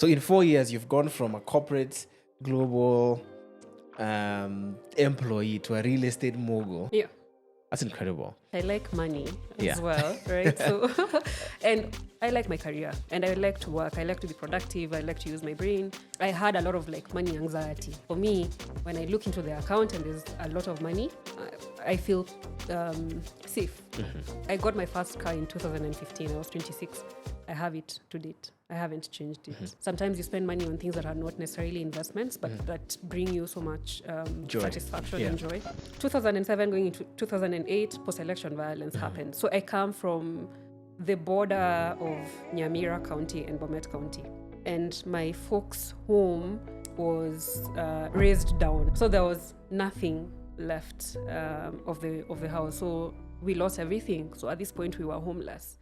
So in 4 years, you've gone from a corporate global employee to a real estate mogul. Yeah. That's incredible. I like money Yeah. as well, right? So, and I like my career and I like to work. I like to be productive. I like to use my brain. I had a lot of like money anxiety. For me, when I look into the account and there's a lot of money, I feel safe. I got my first car in 2015. I was 26. I have it to date. I haven't changed it. Sometimes you spend money on things that are not necessarily investments, but that bring you so much satisfaction and joy. 2007 going into 2008, post-election violence happened. So I come from the border of Nyamira County and Bomet County. And my folks' home was raised down. So there was nothing left of the house. So we lost everything. So at this point, we were homeless.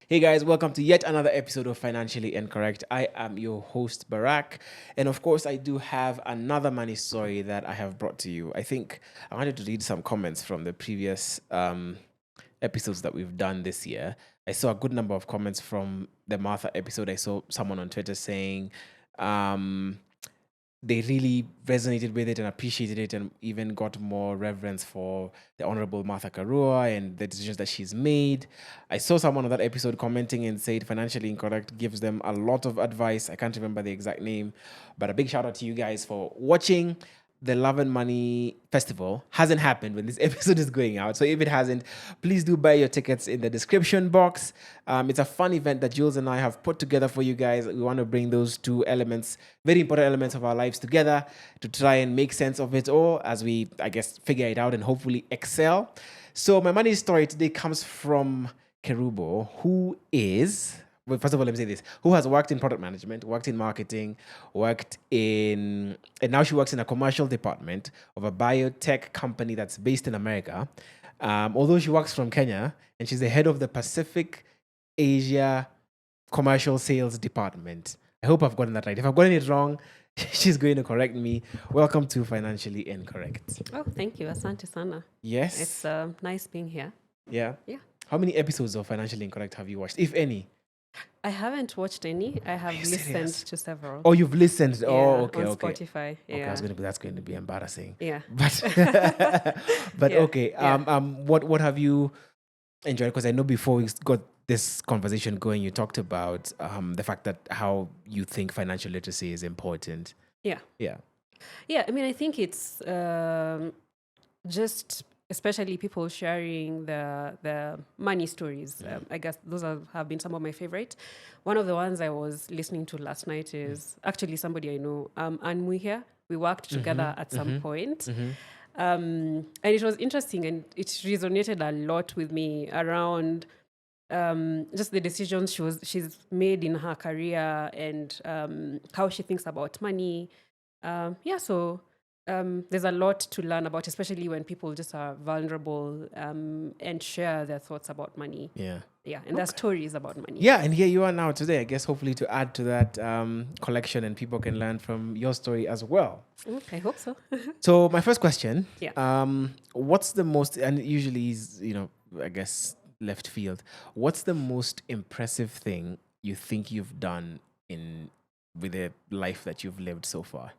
Hey guys, welcome to yet another episode of Financially Incorrect. I am your host, Barak. And of course, I do have another money story that I have brought to you. I think I wanted to read some comments from the previous episodes that we've done this year. I saw a good number of comments from the Martha episode. I saw someone on Twitter saying they really resonated with it and appreciated it and even got more reverence for the Honorable Martha Karua and the decisions that she's made. I saw someone on that episode commenting and said Financially Incorrect gives them a lot of advice. I can't remember the exact name, but a big shout out to you guys for watching. The Love and Money Festival hasn't happened when this episode is going out. So if it hasn't, please do buy your tickets in the description box. It's a fun event that Jules and I have put together for you guys. We want to bring those two elements, very important elements of our lives together to try and make sense of it all as we, I guess, figure it out and hopefully excel. So my money story today comes from Kerubo, who is... Well, first of all, let me say this. Who has worked in product management, worked in marketing, and now she works in a commercial department of a biotech company that's based in America. Although she works from Kenya, and she's the head of the Pacific Asia Commercial Sales Department. I hope I've gotten that right. If I've gotten it wrong, she's going to correct me. Welcome to Financially Incorrect. Oh, thank you. Asante sana. Yes. It's nice being here. Yeah? Yeah. How many episodes of Financially Incorrect have you watched, if any? I haven't watched any. I have listened serious? to several. Oh, you've listened. Yeah, Oh, okay, on okay. Spotify. Yeah. Okay, that's going to be embarrassing. Yeah. But Yeah. okay. Yeah. What have you enjoyed? Because I know before we got this conversation going, you talked about the fact that how you think financial literacy is important. Yeah. Yeah. Yeah. I mean, I think it's just especially people sharing the money stories. I guess those have been some of my favorite. One of the ones I was listening to last night is actually somebody I know, Anmuhia. We worked together at some point. And it was interesting and it resonated a lot with me around just the decisions she's made in her career and how she thinks about money. So there's a lot to learn about, especially when people just are vulnerable and share their thoughts about money. Yeah. Yeah, and their stories about money. Yeah, and here you are now today, I guess, hopefully to add to that collection and people can learn from your story as well. I hope so. So my first question, Yeah. what's the most, and it usually is, I guess, left field. What's the most impressive thing you think you've done with the life that you've lived so far?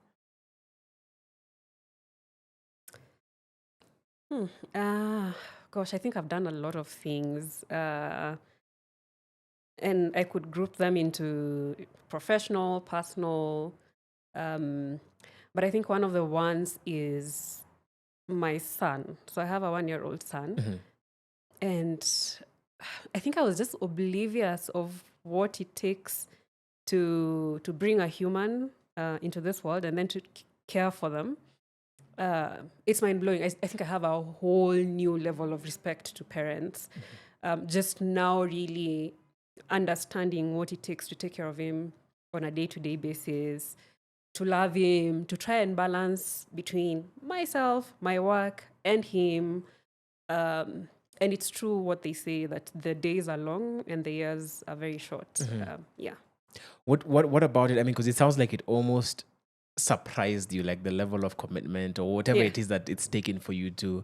Gosh, I think I've done a lot of things. And I could group them into professional, personal. But I think one of the ones is my son. So I have a 1-year-old son. And I think I was just oblivious of what it takes to bring a human into this world and then to care for them. It's mind-blowing. I think I have a whole new level of respect to parents. Just now really understanding what it takes to take care of him on a day-to-day basis, to love him, to try and balance between myself, my work, and him. And it's true what they say, that the days are long and the years are very short. Yeah. What about it? I mean, because it sounds like it almost surprised you, like the level of commitment or whatever it is that it's taken for you to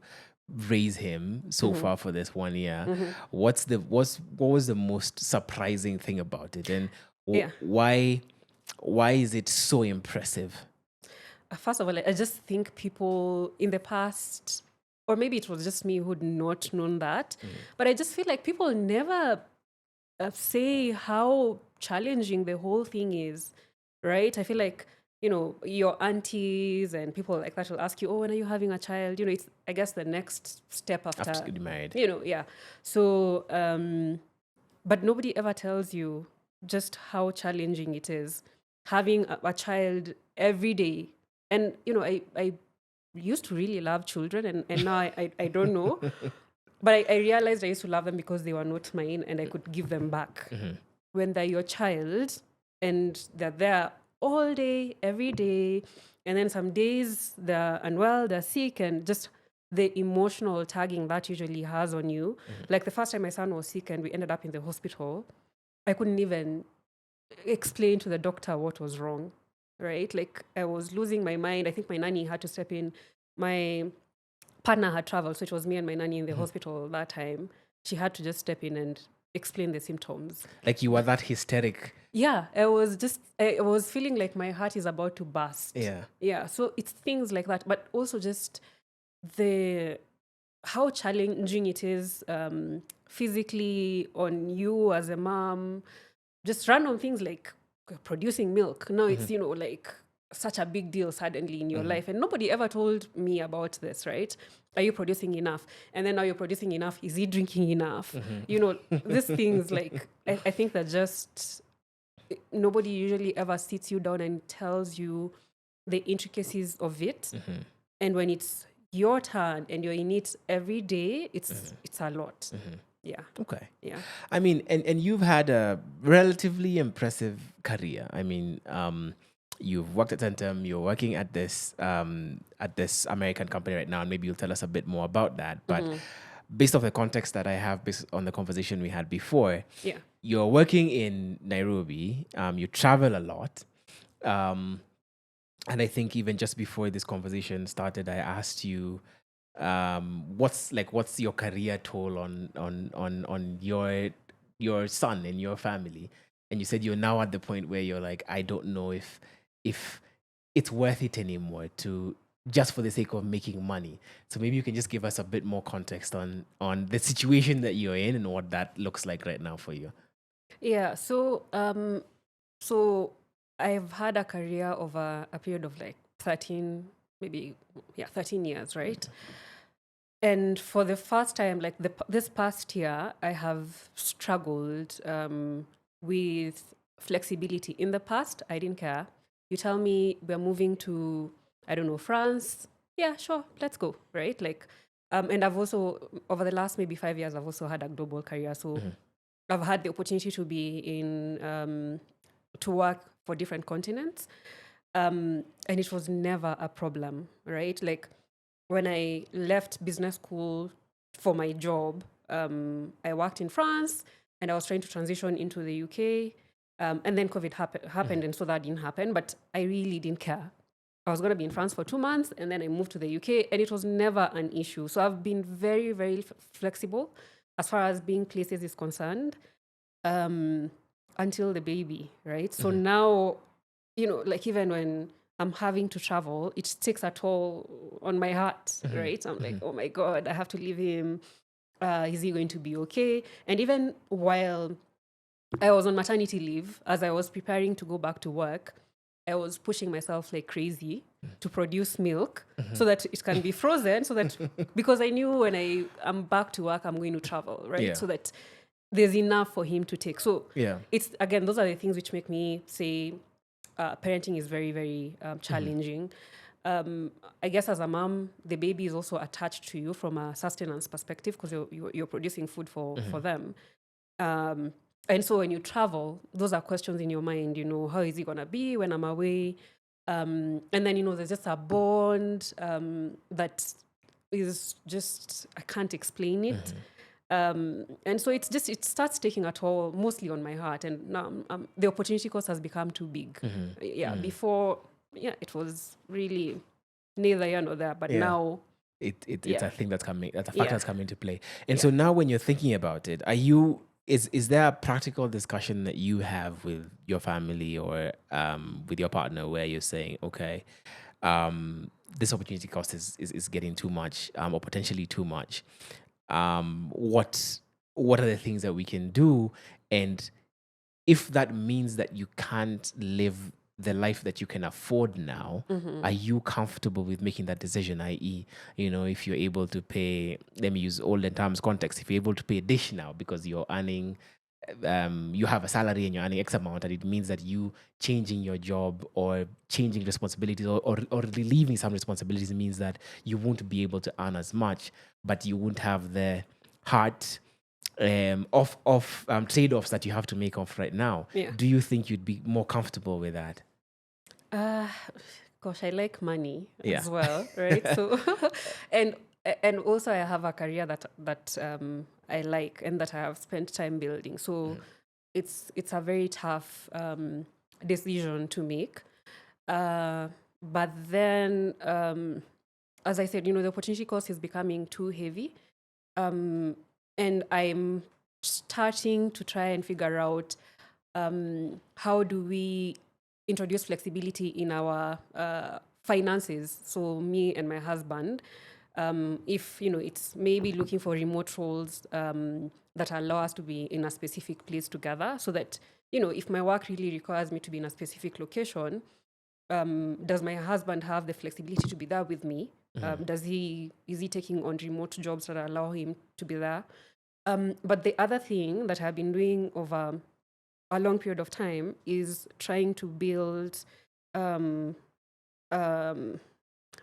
raise him so far for this 1 year. What was the most surprising thing about it, and Yeah. why is it so impressive? First of all, I just think people in the past, or maybe it was just me who'd not known that, but I just feel like people never say how challenging the whole thing is, right? I feel like, your aunties and people like that will ask you, oh, when are you having a child? It's, I guess, the next step after Getting married. yeah. So, but nobody ever tells you just how challenging it is having a child every day. And, I used to really love children, and now I don't know. But I realized I used to love them because they were not mine and I could give them back. When they're your child and they're there all day, every day, and then some days they're unwell, they're sick, and just the emotional tagging that usually has on you. Like the first time my son was sick and we ended up in the hospital, I couldn't even explain to the doctor what was wrong, right? Like I was losing my mind. I think my nanny had to step in. My partner had traveled, so it was me and my nanny in the hospital that time. She had to just step in and explain the symptoms. Like you were that hysteric. Yeah, I was feeling like my heart is about to burst. Yeah. So it's things like that, but also just how challenging it is physically on you as a mom. Just random things like producing milk. Now it's like such a big deal suddenly in your life, and nobody ever told me about this, right? Are you producing enough? And then now you're producing enough. Is he drinking enough? These things, like I think that just nobody usually ever sits you down and tells you the intricacies of it. And when it's your turn and you're in it every day, it's a lot. Yeah. Okay. Yeah. I mean, and you've had a relatively impressive career. I mean, you've worked at Sentum, you're working at this American company right now, and maybe you'll tell us a bit more about that. But based off the context that I have, based on the conversation we had before, you're working in Nairobi, you travel a lot. And I think even just before this conversation started, I asked you, what's your career toll on your son and your family? And you said you're now at the point where you're like, I don't know if it's worth it anymore to just for the sake of making money. So maybe you can just give us a bit more context on the situation that you're in and what that looks like right now for you. Yeah. So I've had a career over a period of like 13 years, right? And for the first time, like this past year, I have struggled with flexibility. In the past, I didn't care. You tell me we're moving to, I don't know, France. Yeah, sure, let's go, right? Like, and I've also, over the last maybe 5 years, I've also had a global career. So I've had the opportunity to be to work for different continents. And it was never a problem, right? Like when I left business school for my job, I worked in France and I was trying to transition into the UK. And then COVID happened, and so that didn't happen. But I really didn't care. I was going to be in France for 2 months, and then I moved to the UK, and it was never an issue. So I've been very, very flexible as far as being places is concerned, until the baby, right? So now, like even when I'm having to travel, it takes a toll on my heart, right? I'm like, oh my God, I have to leave him. Is he going to be okay? And even while I was on maternity leave, as I was preparing to go back to work, I was pushing myself like crazy to produce milk so that it can be frozen, so that because I knew when I am back to work, I'm going to travel, right? Yeah. So that there's enough for him to take. So Yeah. it's, again, those are the things which make me say parenting is very, very challenging. I guess as a mom, the baby is also attached to you from a sustenance perspective because you're producing food for them. And so when you travel, those are questions in your mind, how is he going to be when I'm away? And then, there's just a bond that is just, I can't explain it. And so it starts taking a toll mostly on my heart. And now the opportunity cost has become too big. Before, it was really neither here nor there. But now it's a thing that's coming, that's a factor Yeah. that's coming into play. And so now when you're thinking about it, is there a practical discussion that you have with your family or with your partner where you're saying, okay, this opportunity cost is getting too much, or potentially too much. What are the things that we can do? And if that means that you can't live the life that you can afford now, are you comfortable with making that decision? I.e., if you're able to pay, let me use olden terms context, if you're able to pay a dish now because you're earning, you have a salary and you're earning X amount, and it means that you changing your job or changing responsibilities or relieving some responsibilities means that you won't be able to earn as much, but you won't have the heart of trade-offs that you have to make off right now. Yeah. Do you think you'd be more comfortable with that? Gosh, I like money Yeah. as well, right? So, and also I have a career that I like and that I have spent time building. So, it's a very tough decision to make. But then, as I said, the opportunity cost is becoming too heavy, and I'm starting to try and figure out how do we introduce flexibility in our finances. So me and my husband, if it's maybe looking for remote roles that allow us to be in a specific place together, so that if my work really requires me to be in a specific location, does my husband have the flexibility to be there with me? Is he taking on remote jobs that allow him to be there? But the other thing that I've been doing over a long period of time is trying to build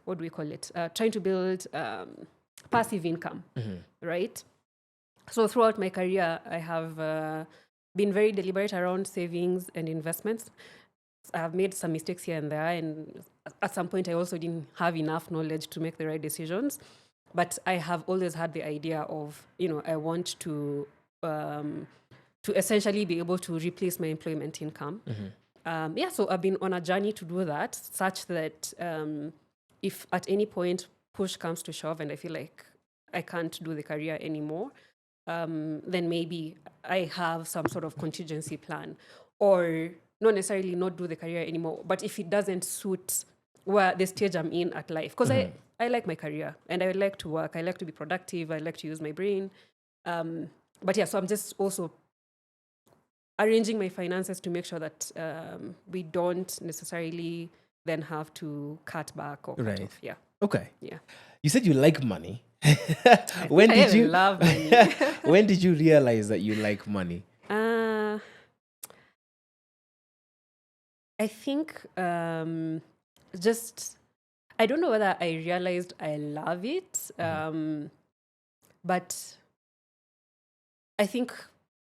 what do we call it? Trying to build passive income, right? So throughout my career, I have been very deliberate around savings and investments. I have made some mistakes here and there, and at some point, I also didn't have enough knowledge to make the right decisions. But I have always had the idea of, I want to essentially be able to replace my employment income. So I've been on a journey to do that, such that if at any point push comes to shove and I feel like I can't do the career anymore, then maybe I have some sort of contingency plan, or not necessarily not do the career anymore, but if it doesn't suit where the stage I'm in at life, because I like my career and I like to work, I like to be productive, I like to use my brain. But yeah, so I'm just also arranging my finances to make sure that we don't necessarily then have to cut back or cut off. Yeah. Okay. Yeah. You said you like money. When did you love money? When did you realize that you like money? I think just I don't know whether I realized I love it, but I think,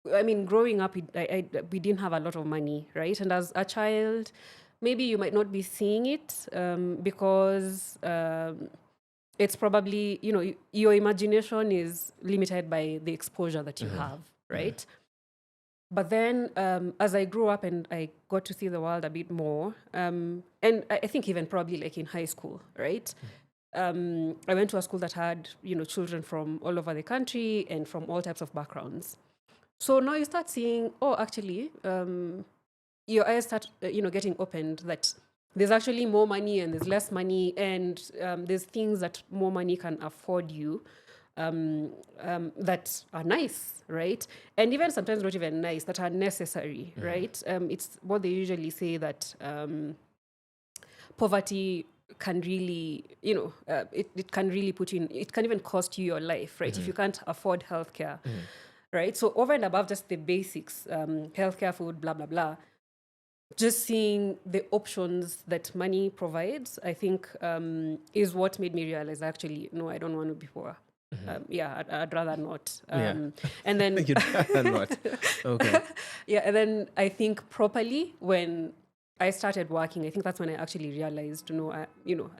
growing up, we didn't have a lot of money, right? And as a child, maybe you might not be seeing it because it's probably, your imagination is limited by the exposure that you have, right? But then as I grew up and I got to see the world a bit more, and I think even probably like in high school, right? I went to a school that had, children from all over the country and from all types of backgrounds. So now you start seeing, actually, your eyes start, getting opened that there's actually more money and there's less money, and there's things that more money can afford you that are nice, right? And even sometimes not even nice, that are necessary, right? It's what they usually say that poverty can really, it can really put you in, it can even cost you your life, right? If you can't afford healthcare, right? So over and above just the basics, healthcare, food, blah, blah, blah, just seeing the options that money provides, I think is what made me realize, actually, no, I don't want to be poor. I'd rather not. And then You'd rather not. Okay. Yeah, and then I think properly when I started working, I think that's when I actually realized, I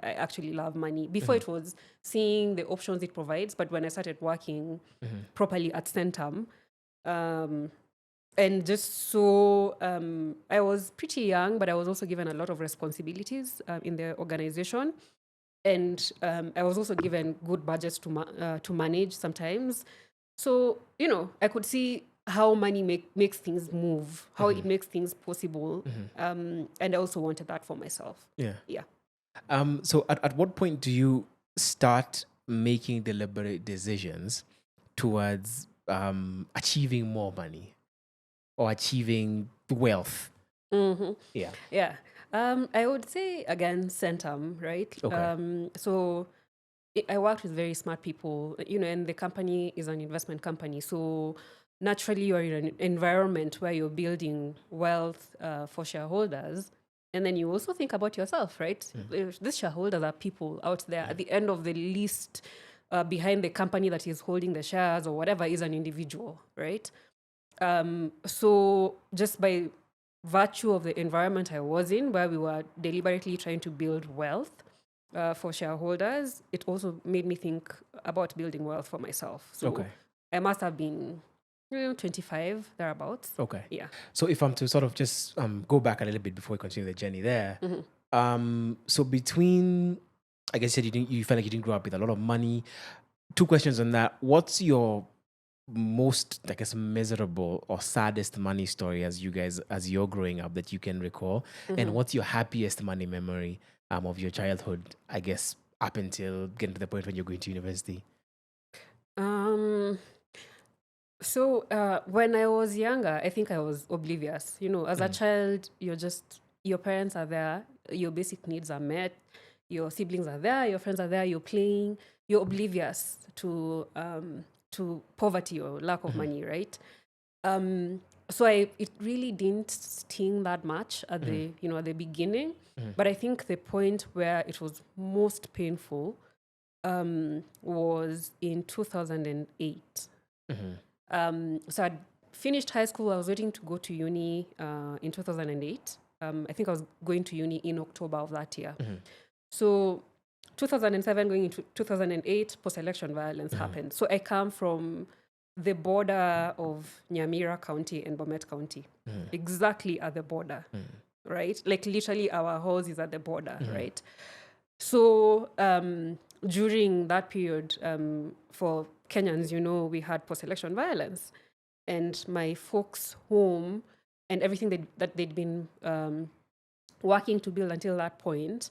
actually love money. Before it was seeing the options it provides, but when I started working properly at Sentum, and just so I was pretty young, but I was also given a lot of responsibilities in the organization. and I was also given good budgets to manage sometimes. So I could see how money makes things move, how it makes things possible, and I also wanted that for myself. Yeah. Yeah. So at what point do you start making deliberate decisions towards achieving more money or achieving wealth? Yeah. Yeah. I would say again, Sentum, right? Okay. So I worked with very smart people, and the company is an investment company. So naturally, you're in an environment where you're building wealth for shareholders. And then you also think about yourself, right? These shareholders are people out there. At the end of the list, behind the company that is holding the shares or whatever is an individual, right? So just by virtue of the environment I was in, where we were deliberately trying to build wealth for shareholders, it also made me think about building wealth for myself. So Okay. I must have been 25, thereabouts. Okay. Yeah. So if I'm to sort of just go back a little bit before we continue the journey there, so between, I guess you felt like you didn't grow up with a lot of money. Two questions on that. What's your most, I guess, miserable or saddest money story as you're growing up that you can recall? And what's your happiest money memory of your childhood, I guess, up until getting to the point when you're going to university? So when I was younger, I think I was oblivious. As a child, your parents are there, your basic needs are met, your siblings are there, your friends are there, you're playing, you're oblivious to poverty or lack of money, right? So it really didn't sting that much at the beginning, but I think the point where it was most painful was in 2008. So I'd finished high school. I was waiting to go to uni in 2008. I think I was going to uni in October of that year. So 2007 going into 2008, post-election violence happened. So I come from the border of Nyamira County and Bomet County, exactly at the border, right? Like literally our house is at the border, right? So during that period, for Kenyans, we had post-election violence, and my folks' home and everything that they'd been working to build until that point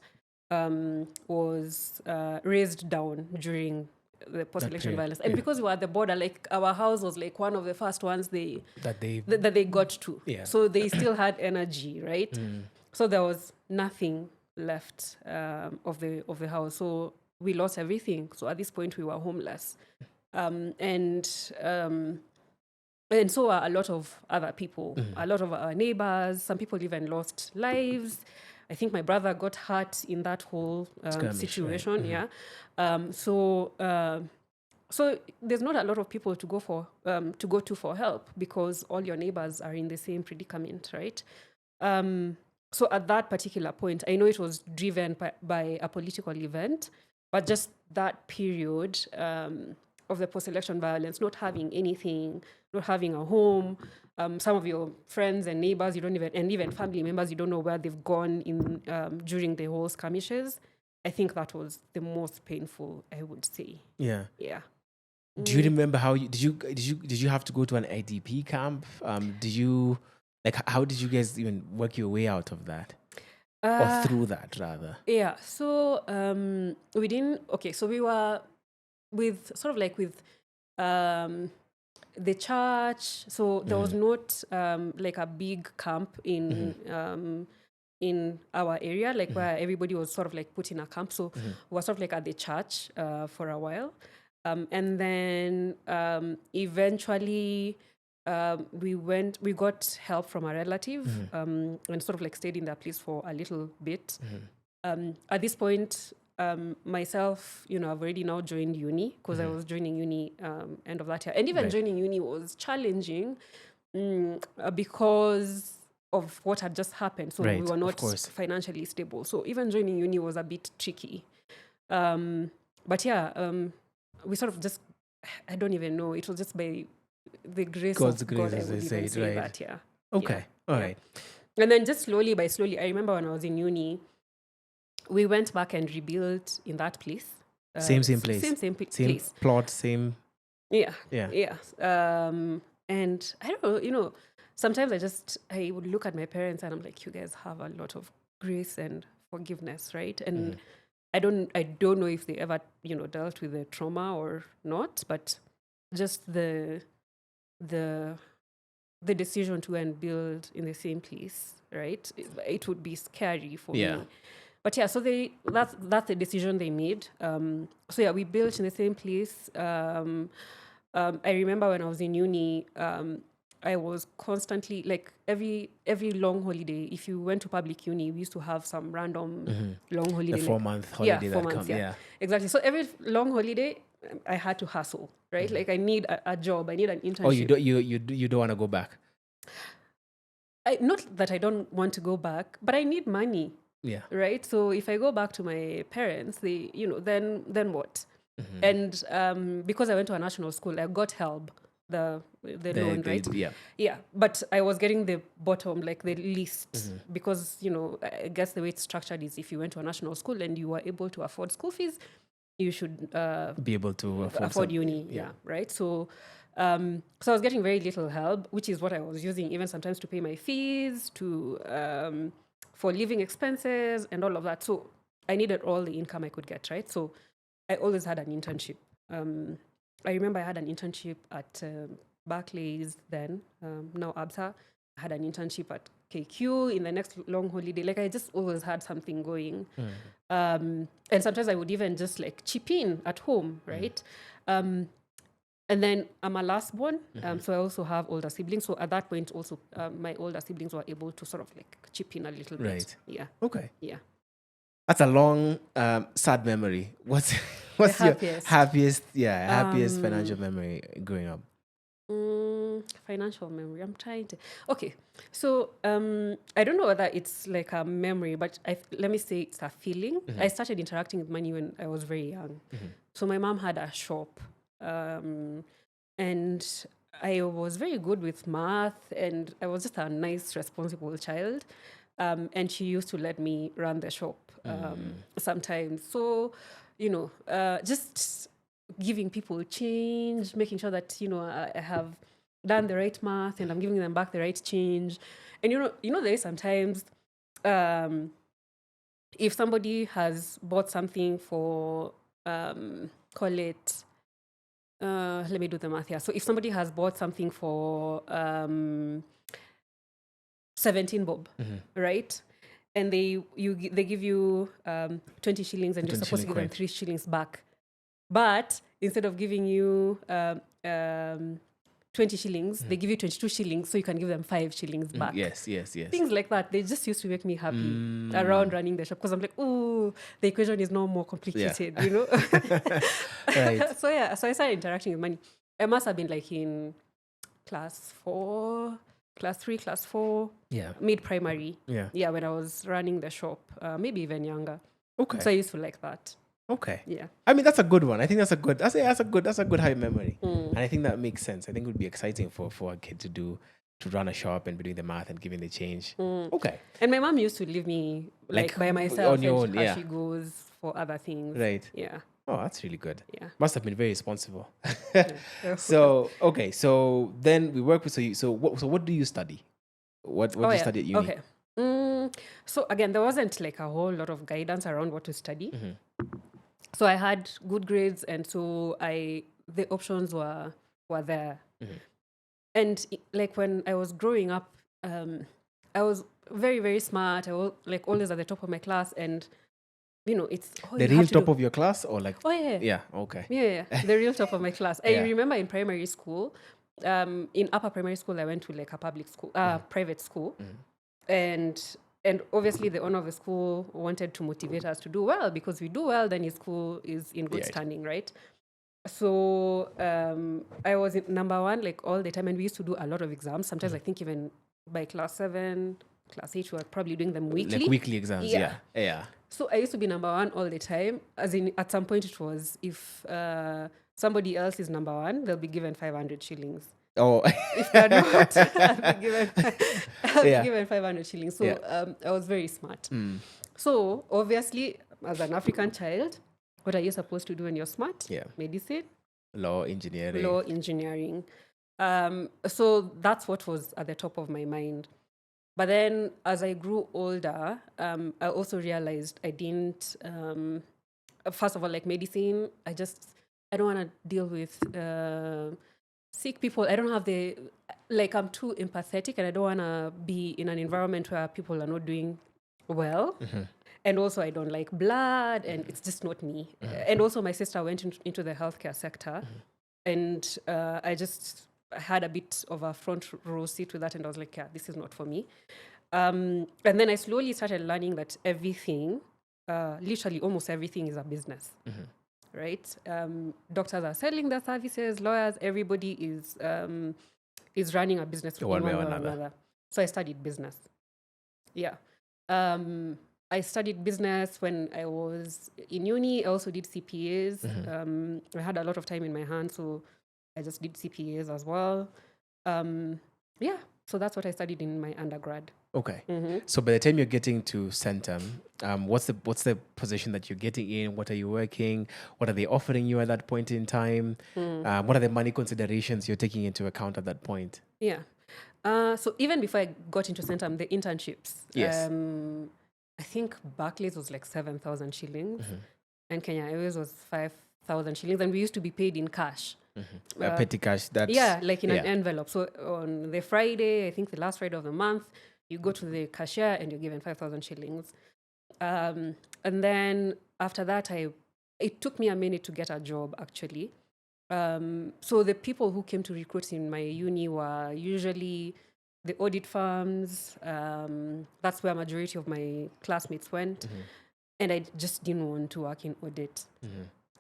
was raised down during the post-election period, violence. And because we were at the border, like our house was like one of the first ones That they that they got to. Yeah. So they still had energy, right? So there was nothing left of the house. So we lost everything. So at this point, we were homeless, and so are a lot of other people, a lot of our neighbors. Some people even lost lives. I think my brother got hurt in that whole Skirmish, situation. right. Yeah. So there's not a lot of people to go to for help because all your neighbors are in the same predicament, right? So at that particular point, I know it was driven by a political event, but just that period of the post-election violence, not having anything, not having a home, some of your friends and neighbors, and even family members, you don't know where they've gone in during the whole skirmishes. I think that was the most painful, I would say. Yeah. Yeah. Do you remember how did you have to go to an IDP camp? How did you guys even work your way out of that? Or through that rather? Yeah. So we didn't. Okay. So we were with the church. So there was not like a big camp in our area, like where everybody was sort of like put in a camp. So we were sort of like at the church for a while. And then eventually we got help from a relative and sort of like stayed in that place for a little bit. At this point, myself, I've already now joined uni because I was joining uni end of that year. And even joining uni was challenging because of what had just happened. So we were not financially stable. So even joining uni was a bit tricky. But yeah, we sort of just, I don't even know. It was just by the grace of God, I would even say that, yeah. Okay, all right. And then just slowly by slowly, I remember when I was in uni, we went back and rebuilt in that place. Same place. Same Same place. plot, same. Yeah. Yeah. Yeah. And I don't know, sometimes I would look at my parents and I'm like, you guys have a lot of grace and forgiveness, right? And I don't know if they ever, dealt with the trauma or not, but just the decision to and build in the same place, right? It would be scary for Yeah. me. But yeah, so that's the decision they made. So yeah, we built in the same place. I remember when I was in uni, I was constantly like every long holiday. If you went to public uni, we used to have some random long holiday. The 4-month holiday 4 that months, comes. yeah, Yeah. exactly. So every long holiday, I had to hustle, right? Like I need a job, I need an internship. Oh, you don't want to go back. Not that I don't want to go back, but I need money. Yeah. Right. So if I go back to my parents, they, then what? And because I went to a national school, I got help, the loan, right? Yeah. Yeah. But I was getting the bottom, like the least, because, I guess the way it's structured is if you went to a national school and you were able to afford school fees, you should be able to afford uni. Yeah. Right. So I was getting very little help, which is what I was using even sometimes to pay my fees, for living expenses and all of that. So I needed all the income I could get, right? So I always had an internship. I remember I had an internship at Barclays then, now ABSA. I had an internship at KQ in the next long holiday. Like I just always had something going. And sometimes I would even just like chip in at home, right? And then I'm a last born, so I also have older siblings. So at that point, also my older siblings were able to sort of like chip in a little bit. Right. Yeah. Okay. Yeah. That's a long, sad memory. What's your happiest financial memory growing up? Financial memory. I'm trying to. Okay, so I don't know whether it's like a memory, but let me say it's a feeling. I started interacting with money when I was very young. So my mom had a shop. And I was very good with math, and I was just a nice, responsible child. And she used to let me run the shop sometimes. So, just giving people change, making sure that, I have done the right math and I'm giving them back the right change. And, there is sometimes if somebody has bought something for, call it, let me do the math here. So if somebody has bought something for 17 bob, right? And they give you 20 shillings and you're supposed to give them 3 shillings back. But instead of giving you 20 shillings, they give you 22 shillings so you can give them 5 shillings back. Yes. Things like that. They just used to make me happy around running the shop because I'm like, oh, the equation is no more complicated, Right. So I started interacting with money. I must have been like in class 4, class 3, class 4, mid-primary. Yeah, when I was running the shop, maybe even younger. Okay. So I used to like that. Okay. Yeah. I mean, that's a good one. I think that's a good high memory. And I think that makes sense. I think it would be exciting for a kid to run a shop and be doing the math and giving the change. Okay. And my mom used to leave me like by myself on your own, she goes for other things. Right. Yeah. Oh, that's really good. Yeah. Must have been very responsible. So, okay. So then we work with, so what do you study? What do you study at uni? Okay. So again, there wasn't like a whole lot of guidance around what to study. So I had good grades, and so the options were there. And like when I was growing up, I was very, very smart. I was like always at the top of my class, and it's the real top of your class, or like yeah, okay, the real top of my class. I remember in primary school, in upper primary school, I went to like a public school, private school, and obviously the owner of the school wanted to motivate us to do well, because we do well, then his school is in good standing, right? So I was number 1 like all the time, and we used to do a lot of exams. Sometimes I think even by class 7, class 8, we were probably doing them weekly. Like weekly exams, yeah. So I used to be number 1 all the time. As in, at some point it was, if somebody else is number 1, they'll be given 500 shillings. Oh, If they're not, I'll be given, I'll yeah. be given 500 shillings. So Yeah. I was very smart. So obviously, as an African child, what are you supposed to do when you're smart? Yeah. Medicine, Law, engineering. law, engineering. So that's what was at the top of my mind. But then as I grew older, I also realized I didn't, first of all, like medicine, I don't want to deal with sick people. I don't have I'm too empathetic and I don't want to be in an environment where people are not doing well. And also, I don't like blood, and it's just not me. And also, my sister went into the healthcare sector, and I just had a bit of a front row seat with that, and I was like, yeah, this is not for me. And then I slowly started learning that everything, literally almost everything, is a business, right? Doctors are selling their services, lawyers, everybody is running a business in one way or another. So I studied business. Yeah. I studied business when I was in uni. I also did CPAs. I had a lot of time in my hands, so I just did CPAs as well. Yeah, so that's what I studied in my undergrad. Okay. So by the time you're getting to Sentum, what's the position that you're getting in? What are you working? What are they offering you at that point in time? What are the money considerations you're taking into account at that point? Yeah. So even before I got into Sentum, the internships. Yes. I think Barclays was like 7,000 shillings, and Kenya Airways was 5,000 shillings, and we used to be paid in cash. Petty cash. That's Like in an envelope. So on the Friday, I think the last Friday of the month, you go to the cashier and you're given 5,000 shillings. And then after that, it took me a minute to get a job, actually. So the people who came to recruit in my uni were usually the audit firms. That's where majority of my classmates went. And I just didn't want to work in audit.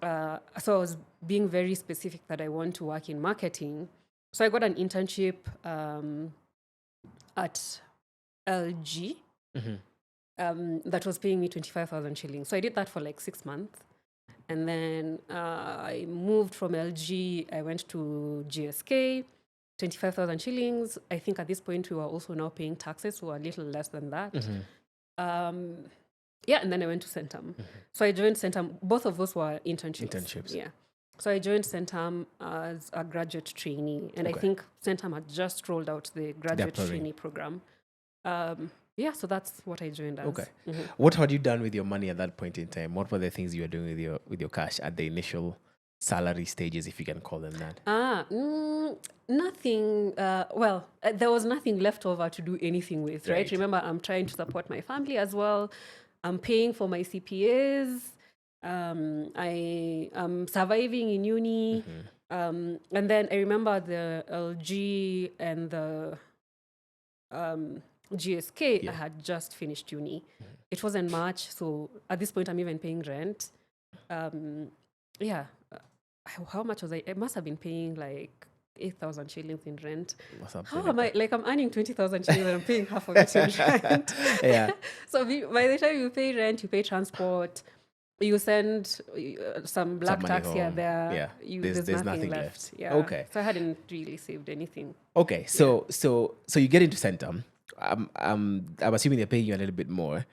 So I was being very specific that I want to work in marketing. So I got an internship at LG that was paying me 25,000 shillings. So I did that for like 6 months. And then I moved from LG. I went to GSK, 25,000 shillings. I think at this point we were also now paying taxes, so a little less than that. And then I went to Sentum. So I joined Sentum. Both of those were internships. Yeah. So I joined Sentum as a graduate trainee. And I think Sentum had just rolled out the graduate trainee program. So that's what I joined as. Okay. What had you done with your money at that point in time? What were the things you were doing with your cash at the initial salary stages, if you can call them that? Nothing. There was nothing left over to do anything with, right? Remember, I'm trying to support my family as well. I'm paying for my CPAs. I am surviving in uni. And then I remember the LG and the GSK, I had just finished uni. It was in March, so at this point I'm even paying rent. How much was I? I must have been paying like 8,000 shillings in rent. How am I? Like, I'm earning 20,000 shillings and I'm paying half of it in rent. Yeah. So by the time you pay rent, you pay transport, you send some black tax here, there. Yeah. There's nothing left. Yeah. Okay. So I hadn't really saved anything. Okay. So you get into Sentum. I'm assuming they're paying you a little bit more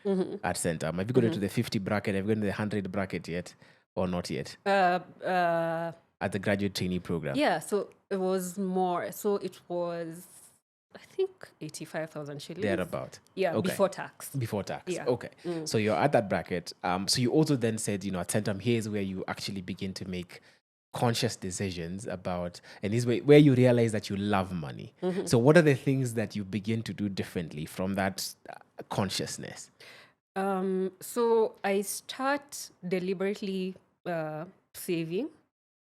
at Sentum. Have you got into the 50 bracket? Have you got into the 100 bracket yet? Or not yet? At the graduate trainee program? Yeah, so it was more. So it was, I think, 85,000 shillings. Thereabout. Yeah, okay. Before tax. Before tax. Yeah. Okay. So you're at that bracket. So you also then said, at Sentum, here's where you actually begin to make conscious decisions about, and this is where you realize that you love money. So what are the things that you begin to do differently from that consciousness? So I start deliberately saving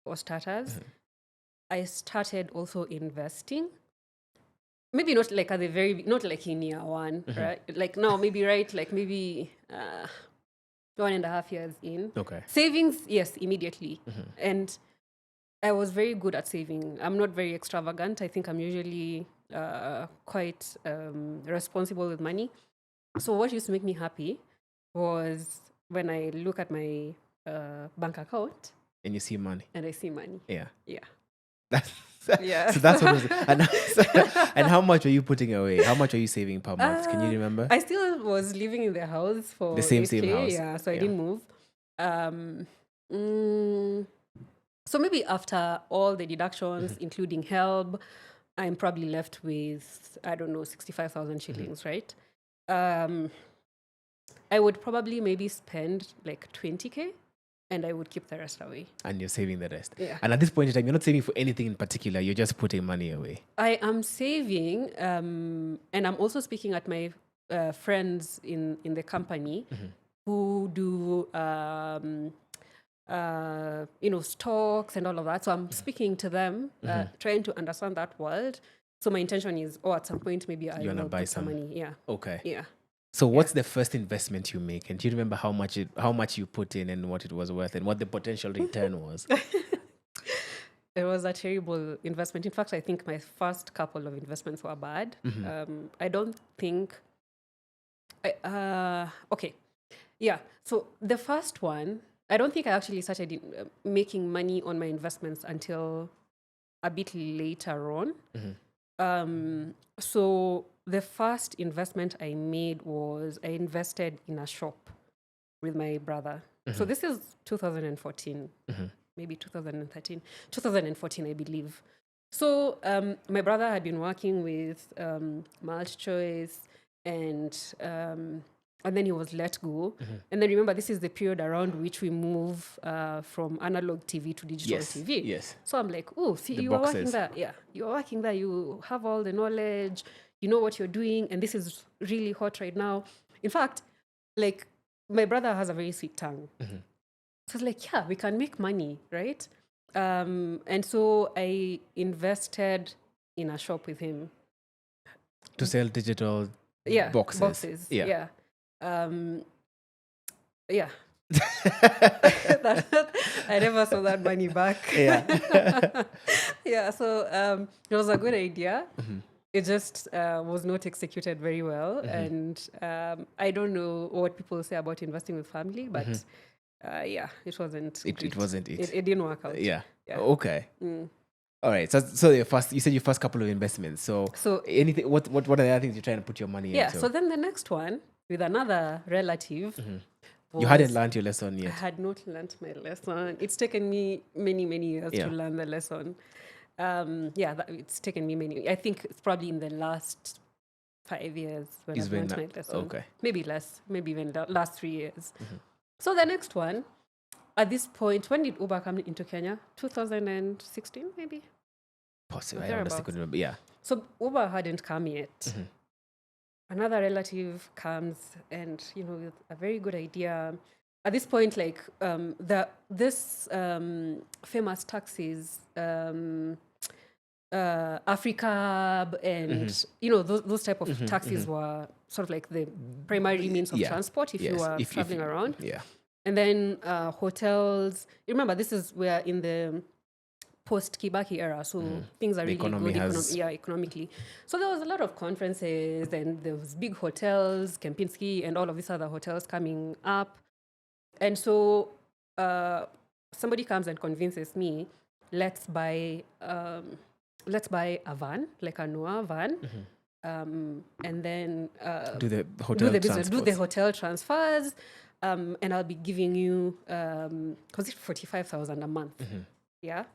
for starters. I started also investing. Maybe not like at the not like in year one, right? Like now, maybe like maybe 1.5 years in. Okay. Savings, yes, immediately. And I was very good at saving. I'm not very extravagant. I think I'm usually quite responsible with money. So what used to make me happy was when I look at my bank account. And you see money. And I see money. Yeah. Yeah. Yeah. So that's what was, and how much were you putting away? How much are you saving per month? Can you remember? I still was living in the house for The same 8K, house. yeah, so I Yeah. didn't move. So maybe after all the deductions, including help, I'm probably left with, I don't know, 65,000 shillings, right? I would probably maybe spend like 20K and I would keep the rest away. And you're saving the rest. Yeah. And at this point in time, you're not saving for anything in particular. You're just putting money away. I am saving, and I'm also speaking at my friends in the company who do, stocks and all of that. So I'm speaking to them, trying to understand that world. So my intention is, at some point, maybe I You're gonna will buy put some some. money. Yeah. Okay. Yeah. So what's the first investment you make? And do you remember how much you put in and what it was worth and what the potential return was? It was a terrible investment. In fact, I think my first couple of investments were bad. I don't think. Okay. Yeah. So the first one, I don't think I actually started making money on my investments until a bit later on. So the first investment I made was I invested in a shop with my brother. So this is 2014, maybe 2013, 2014, I believe. So my brother had been working with Multi Choice and then he was let go. And then remember, this is the period around which we move from analog TV to digital TV. Yes. So I'm like, oh, see, The you are boxes. working there. Yeah, you are working there. You have all the knowledge. You know what you're doing. And this is really hot right now. In fact, like, my brother has a very sweet tongue. So it's like, yeah, we can make money, right? And so I invested in a shop with him. To sell digital boxes. Yeah. Yeah. I never saw that money back. Yeah. Yeah, so it was a good idea. It just was not executed very well. And I don't know what people say about investing with family, but it wasn't. It wasn't it. It didn't work out. Yeah. Okay. All right. So you said your first couple of investments. So anything. What are the other things you're trying to put your money into? Yeah. So then the next one with another relative. You hadn't learned your lesson I yet. had not learned my lesson. It's taken me many years to learn the lesson. It's taken me many. I think it's probably in the last 5 years when I've learned my lesson. Okay. Maybe less. Maybe even the last 3 years. So the next one, at this point, when did Uber come into Kenya? 2016, maybe? Possibly. I honestly couldn't remember. Yeah. So Uber hadn't come yet. Another relative comes and, with a very good idea. At this point, like this famous taxis, Africa and, those type of taxis were sort of like the primary means of transport if you were traveling around. Yeah. And then hotels. Remember, this is we're in the post-Kibaki era, so things are really good economically. So there was a lot of conferences and there was big hotels, Kempinski and all of these other hotels coming up. And so somebody comes and convinces me, let's buy a van, like a Noah van, and then do the hotel transfers, and I'll be giving you, was it 45,000 a month? Yeah.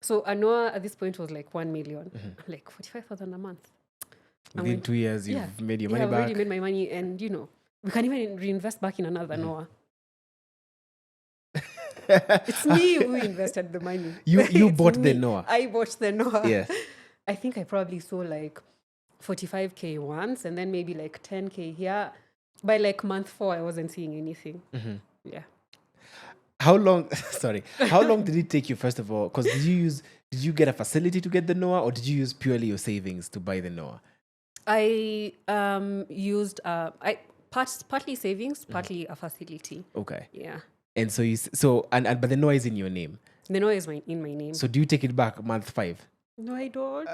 So Anoa at this point was like 1 million. I'm like, 45,000 a month. Within 2 years, you've made your money back. I've already made my money, and we can even reinvest back in another Noah. It's me who invested the money. You bought the Noah. I bought the Noah. Yeah. I think I probably saw like 45K once, and then maybe like 10K here. By like month 4, I wasn't seeing anything. Yeah. How long did it take you, first of all? Because did you get a facility to get the Noah, or did you use purely your savings to buy the Noah? I used partly savings, partly a facility. Okay. Yeah. And so but the Noah is in your name. The Noah is in my name. So do you take it back month 5? No, I don't.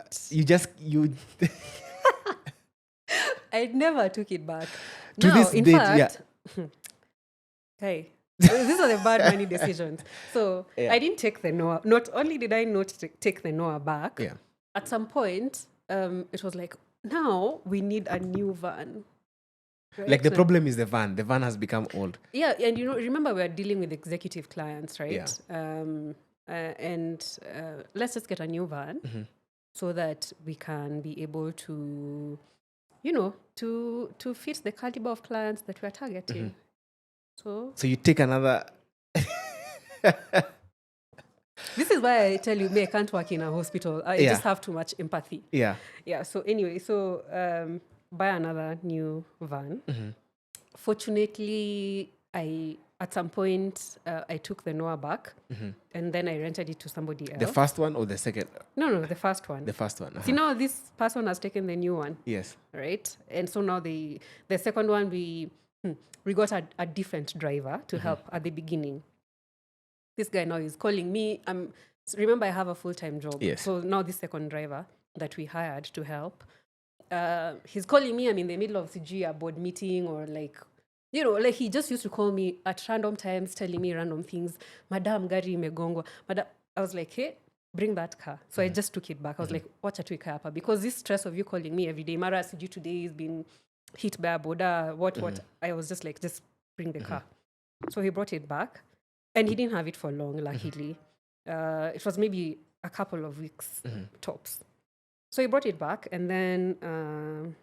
I never took it back. To this date, Hey, These are the bad money decisions. So Yeah. I didn't take the Noah. Not only did I not take the Noah back, Yeah. at some point, it was like, now we need a new van. Right? Like the So- problem is the van. The van has become old. Yeah, and remember we're dealing with executive clients, right? Yeah. Let's just get a new van so that we can be able to, to fit the caliber of clients that we're targeting. So So you take another. this is why I tell you, me, I can't work in a hospital. I Yeah. just have too much empathy. Yeah. Yeah. So anyway, buy another new van. Fortunately, at some point I took the Noah back, and then I rented it to somebody else. The first one or the second? No, the first one. The first one. See, now this person has taken the new one. Yes. Right? And so now the second one, we got a different driver to help at the beginning. This guy now is calling me. Remember, I have a full-time job. Yes. So now this second driver that we hired to help, he's calling me. I'm in the middle of a board meeting, or like he just used to call me at random times, telling me random things. Madam, gari imegongwa. Madam, I was like, hey, bring that car. So I just took it back. I was like, watch a car hapa, because this stress of you calling me every day, Mara Siju today has been hit by a boda, what. I was just like, just bring the car. So he brought it back, and he didn't have it for long, luckily. It was maybe a couple of weeks tops. So he brought it back, and then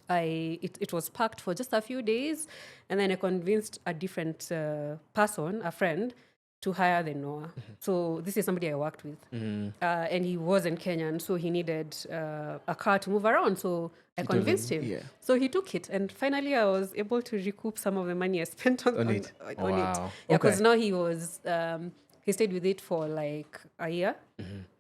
it was parked for just a few days, and then I convinced a different person, a friend, to hire the Noah. So this is somebody I worked with, and he wasn't Kenyan, so he needed a car to move around. So I convinced him. Yeah. So he took it, and finally I was able to recoup some of the money I spent on it. Wow. Yeah, Okay. because now he stayed with it for like a year,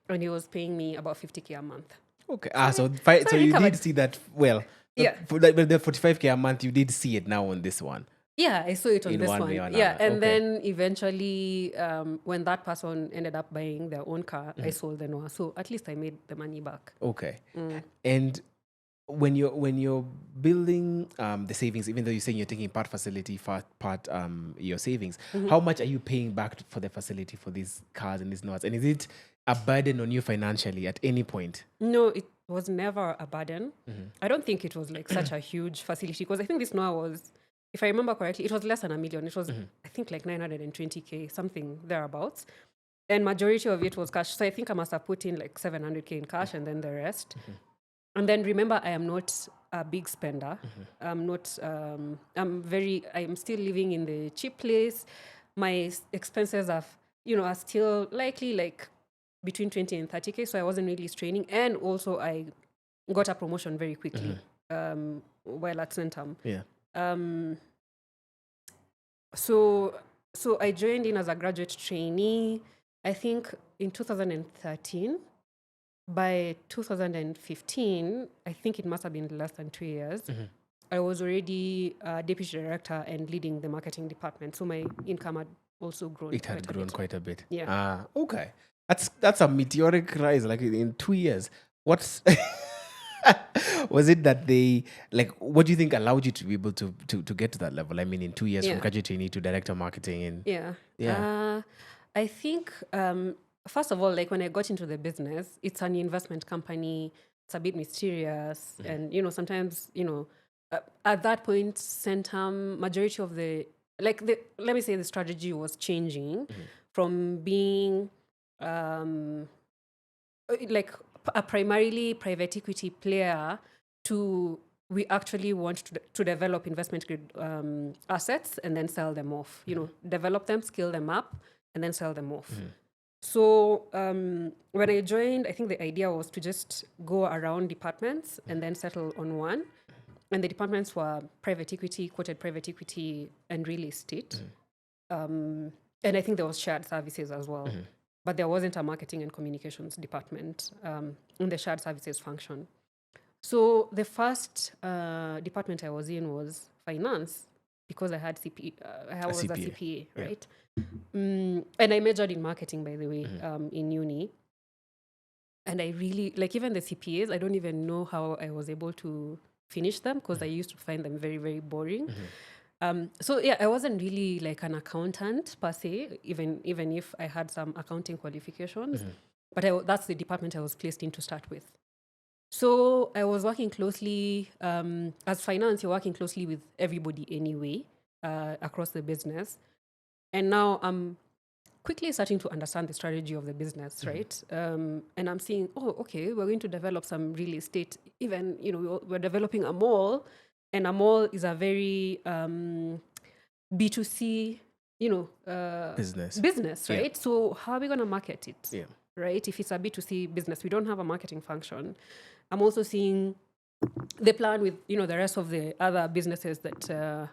and he was paying me about 50K a month. Okay. So you recovered. did see that. Well, Yeah. For the 45K a month, you did see it now on this one. Yeah, I saw it on In this one one. way or Yeah, another. and Okay. then eventually, when that person ended up buying their own car, I sold the Noah. So at least I made the money back. Okay. And when you're building the savings, even though you're saying you're taking part facility, part your savings, how much are you paying back for the facility for these cars and these notes? And is it a burden on you financially at any point? No, it was never a burden. I don't think it was like such a huge facility, because I think this Noah was, if I remember correctly, it was less than $1 million. It was, I think, like 920K, something thereabouts. And majority of it was cash. So I think I must have put in like 700K in cash, and then the rest. And then remember, I am not a big spender. I'm not, I'm still living in the cheap place. My expenses are still likely like between 20 and 30K. So I wasn't really straining. And also I got a promotion very quickly while at Sentum. Yeah. So I joined in as a graduate trainee, I think in 2013. By 2015, I think it must have been less than 2 years, I was already deputy director and leading the marketing department. So my income had also grown. It had grown quite a bit. Yeah. Okay. That's a meteoric rise, like in 2 years. What's was it that they, like, what do you think allowed you to be able to get to that level? I mean, in 2 years from graduate trainee to director of marketing and I think first of all, like when I got into the business, it's an investment company. It's a bit mysterious, and sometimes at that point, Sentum, majority of let me say the strategy was changing from being like a primarily private equity player to we actually want to develop investment grade assets and then sell them off. Develop them, scale them up, and then sell them off. So when I joined, I think the idea was to just go around departments and then settle on one. And the departments were private equity, quoted private equity, and real estate. And I think there was shared services as well. But there wasn't a marketing and communications department in the shared services function. So the first department I was in was finance, because I had I was a CPA, right? And I majored in marketing, by the way, in uni. And I really, like, even the CPAs, I don't even know how I was able to finish them, because I used to find them very, very boring. So yeah, I wasn't really like an accountant per se, even if I had some accounting qualifications. But that's the department I was placed in to start with. So I was working closely, as finance, you're working closely with everybody anyway, across the business. And now I'm quickly starting to understand the strategy of the business, right? And I'm seeing, oh, okay, we're going to develop some real estate. Even, we're developing a mall, and a mall is a very B2C, business, Yeah. right? So how are we going to market it? Yeah. Right? If it's a B2C business, we don't have a marketing function. I'm also seeing the plan with, the rest of the other businesses that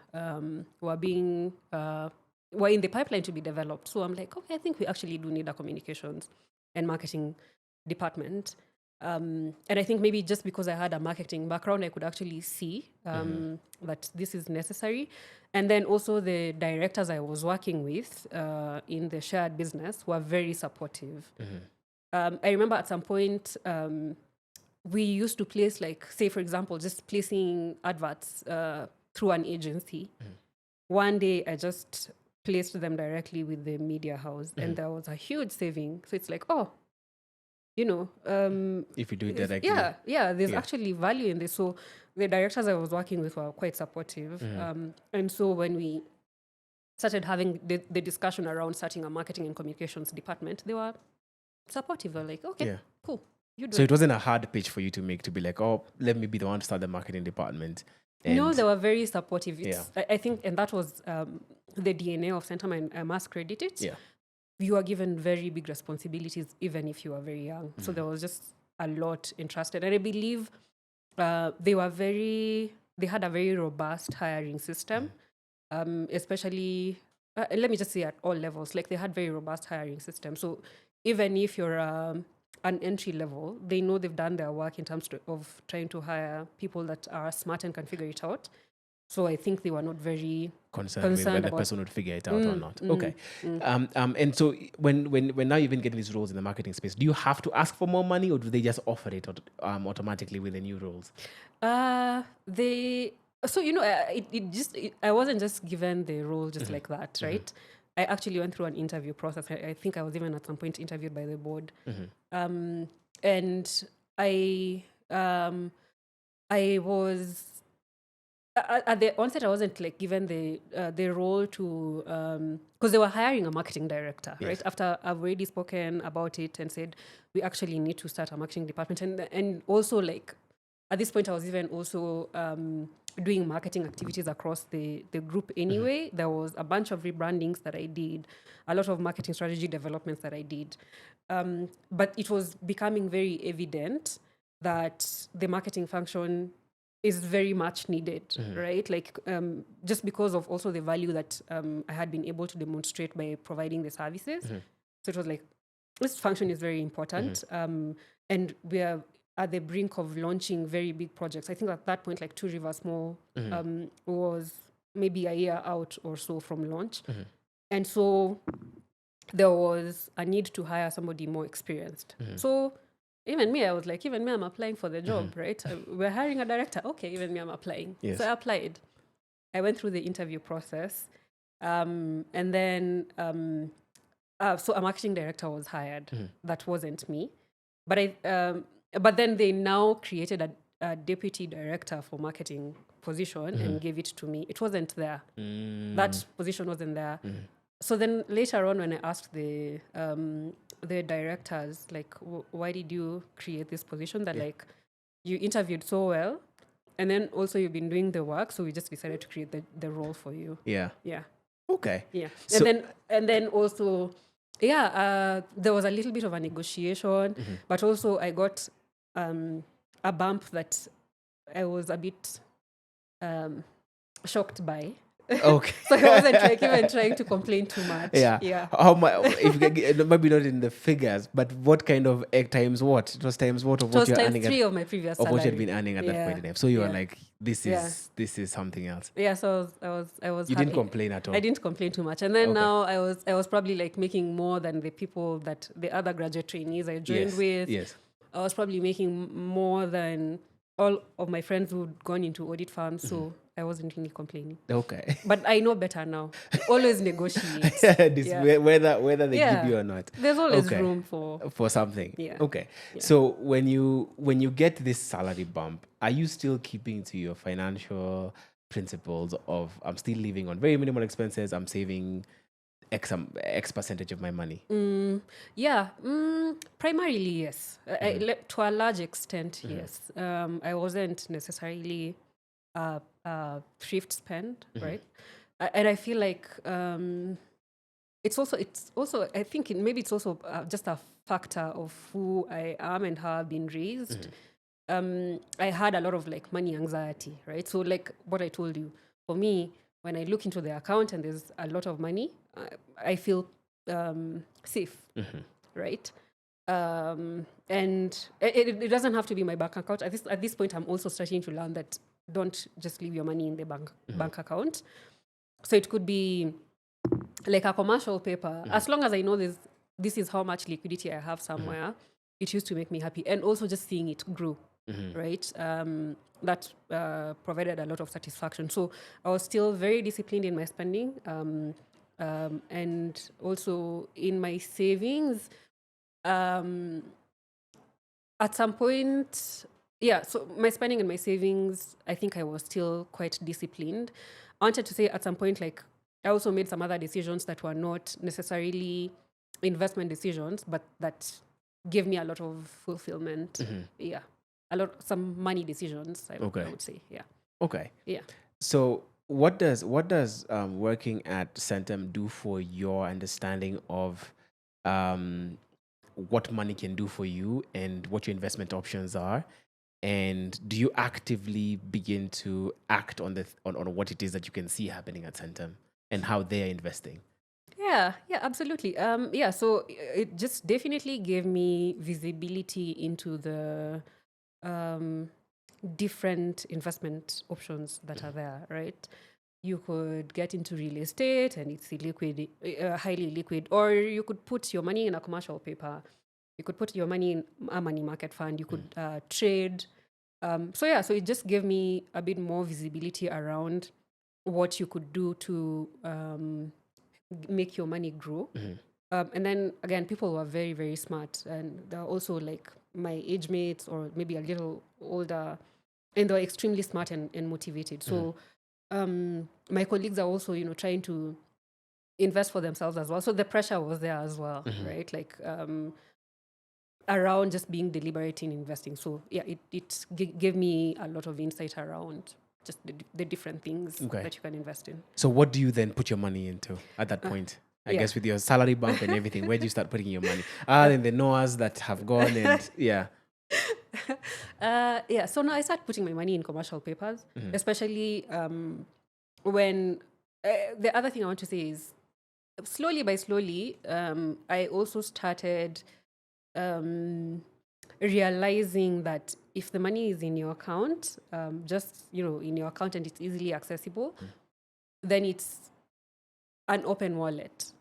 were in the pipeline to be developed. So I'm like, okay, I think we actually do need a communications and marketing department. And I think maybe just because I had a marketing background, I could actually see that this is necessary. And then also the directors I was working with in the shared business were very supportive. I remember at some point, we used to place, like, say, for example, just placing adverts through an agency. One day, I just placed them directly with the media house, and there was a huge saving. So it's like, If you do it directly. There's actually value in this. So the directors I was working with were quite supportive. And so when we started having the discussion around starting a marketing and communications department, they were supportive. They're like, okay, cool. So it wasn't a hard pitch for you to make, to be like, oh, let me be the one to start the marketing department. No, they were very supportive. I think, and that was the DNA of Sentum, and I must credit it. Yeah. You are given very big responsibilities, even if you are very young. So there was just a lot entrusted. And I believe they had a very robust hiring system, especially, let me just say at all levels, like they had very robust hiring system. So even if you're an entry level, they know they've done their work in terms of trying to hire people that are smart and can figure it out. So I think they were not very concerned with whether the person would figure it out or not. Okay. And so when now you've been getting these roles in the marketing space, do you have to ask for more money, or do they just offer it automatically with the new roles? I wasn't just given the role just like that, right? I actually went through an interview process. I think I was even at some point interviewed by the board. And I was at the onset, I wasn't like given the role to, because they were hiring a marketing director, right? After I've already spoken about it and said we actually need to start a marketing department, and also like at this point I was even also doing marketing activities across the group anyway. There was a bunch of rebrandings that I did, a lot of marketing strategy developments that I did, but it was becoming very evident that the marketing function is very much needed, right? Like just because of also the value that I had been able to demonstrate by providing the services. So it was like, this function is very important. And we are at the brink of launching very big projects. I think at that point, like Two Rivers Mall was maybe a year out or so from launch. And so there was a need to hire somebody more experienced. So even me, I was like, even me, I'm applying for the job, right? We're hiring a director. Okay, even me, I'm applying. Yes. So I applied. I went through the interview process. And then, so a marketing director was hired. That wasn't me. But then they now created a deputy director for marketing position and gave it to me. It wasn't there. That position wasn't there. So then later on, when I asked the directors, like, why did you create this position? That like, you interviewed so well, and then also you've been doing the work, so we just decided to create the role for you. Yeah. Okay. Yeah. So, and then also, there was a little bit of a negotiation, but also I got a bump that I was a bit shocked by. Okay. So I wasn't like even trying to complain too much. Yeah. How much? If you can, maybe not in the figures, but what kind of times what? It was times what of what you're earning? Times 3 of my previous salary. Of what you had been earning at that point in time. So you were like, this is something else. Yeah. So I was. You happy. Didn't complain at all. I didn't complain too much, and then now I was probably like making more than the people that the other graduate trainees I joined with. Yes. I was probably making more than all of my friends who'd gone into audit firms, so I wasn't really complaining. Okay. But I know better now. Always negotiate. This, Yeah. whether they give Yeah. you or not. There's always Okay. room for. For something. Yeah. Okay. Yeah. So when you get this salary bump, are you still keeping to your financial principles of I'm still living on very minimal expenses, I'm saving X percentage of my money? Yeah, primarily yes. To a large extent, yes. I wasn't necessarily a thrift spend, right? And I feel like it's also I think maybe it's also just a factor of who I am and how I've been raised. I had a lot of like money anxiety, right? So like what I told you, for me, when I look into the account and there's a lot of money, I feel safe, right? And it doesn't have to be my bank account. At this point, I'm also starting to learn that don't just leave your money in the bank account. So it could be like a commercial paper. As long as I know this is how much liquidity I have somewhere, it used to make me happy. And also just seeing it grow, right? That provided a lot of satisfaction. So I was still very disciplined in my spending. And also in my savings, at some point, yeah, so my spending and my savings, I think I was still quite disciplined. I wanted to say at some point, like, I also made some other decisions that were not necessarily investment decisions, but that gave me a lot of fulfillment. Yeah. Some money decisions, I would say. Yeah. Okay. Yeah. So what does working at Sentum do for your understanding of what money can do for you and what your investment options are? And do you actively begin to act on on what it is that you can see happening at Sentum and how they're investing? Yeah, absolutely. Yeah, so it just definitely gave me visibility into the different investment options that are there, right? You could get into real estate and it's highly liquid, or you could put your money in a commercial paper. You could put your money in a money market fund. You could trade. So it just gave me a bit more visibility around what you could do to make your money grow. And then again, people were very, very smart, and they're also like my age mates or maybe a little older, and they're extremely smart and motivated. So my colleagues are also, trying to invest for themselves as well. So the pressure was there as well, right? Like around just being deliberate in investing. So yeah, it gave me a lot of insight around just the different things that you can invest in. So what do you then put your money into at that point? I guess with your salary bump and everything, where do you start putting your money? Then the Noahs that have gone and yeah. So now I start putting my money in commercial papers, especially when the other thing I want to say is slowly, I also started realizing that if the money is in your account, just, in your account and it's easily accessible, then it's an open wallet.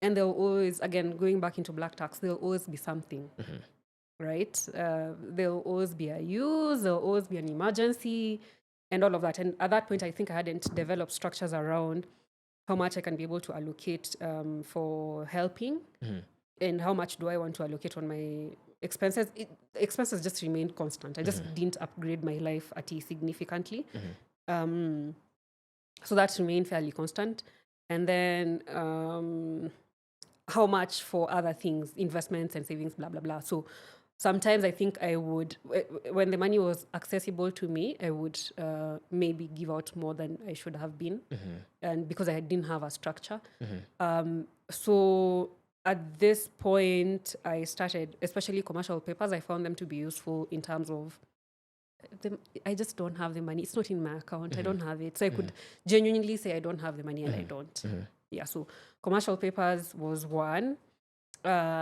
And there'll always, again, going back into black tax, there'll always be something, right? There'll always be a use, there'll always be an emergency and all of that. And at that point, I think I hadn't developed structures around how much I can be able to allocate for helping and how much do I want to allocate on my expenses. Expenses just remained constant. I just didn't upgrade my life at significantly. So that remained fairly constant. And then how much for other things, investments and savings, blah, blah, blah. So sometimes I think I would, when the money was accessible to me, I would maybe give out more than I should have been. And because I didn't have a structure. So at this point, I started, especially commercial papers, I found them to be useful in terms of I just don't have the money. It's not in my account. I don't have it. So I could genuinely say I don't have the money and I don't. Yeah, so commercial papers was one. At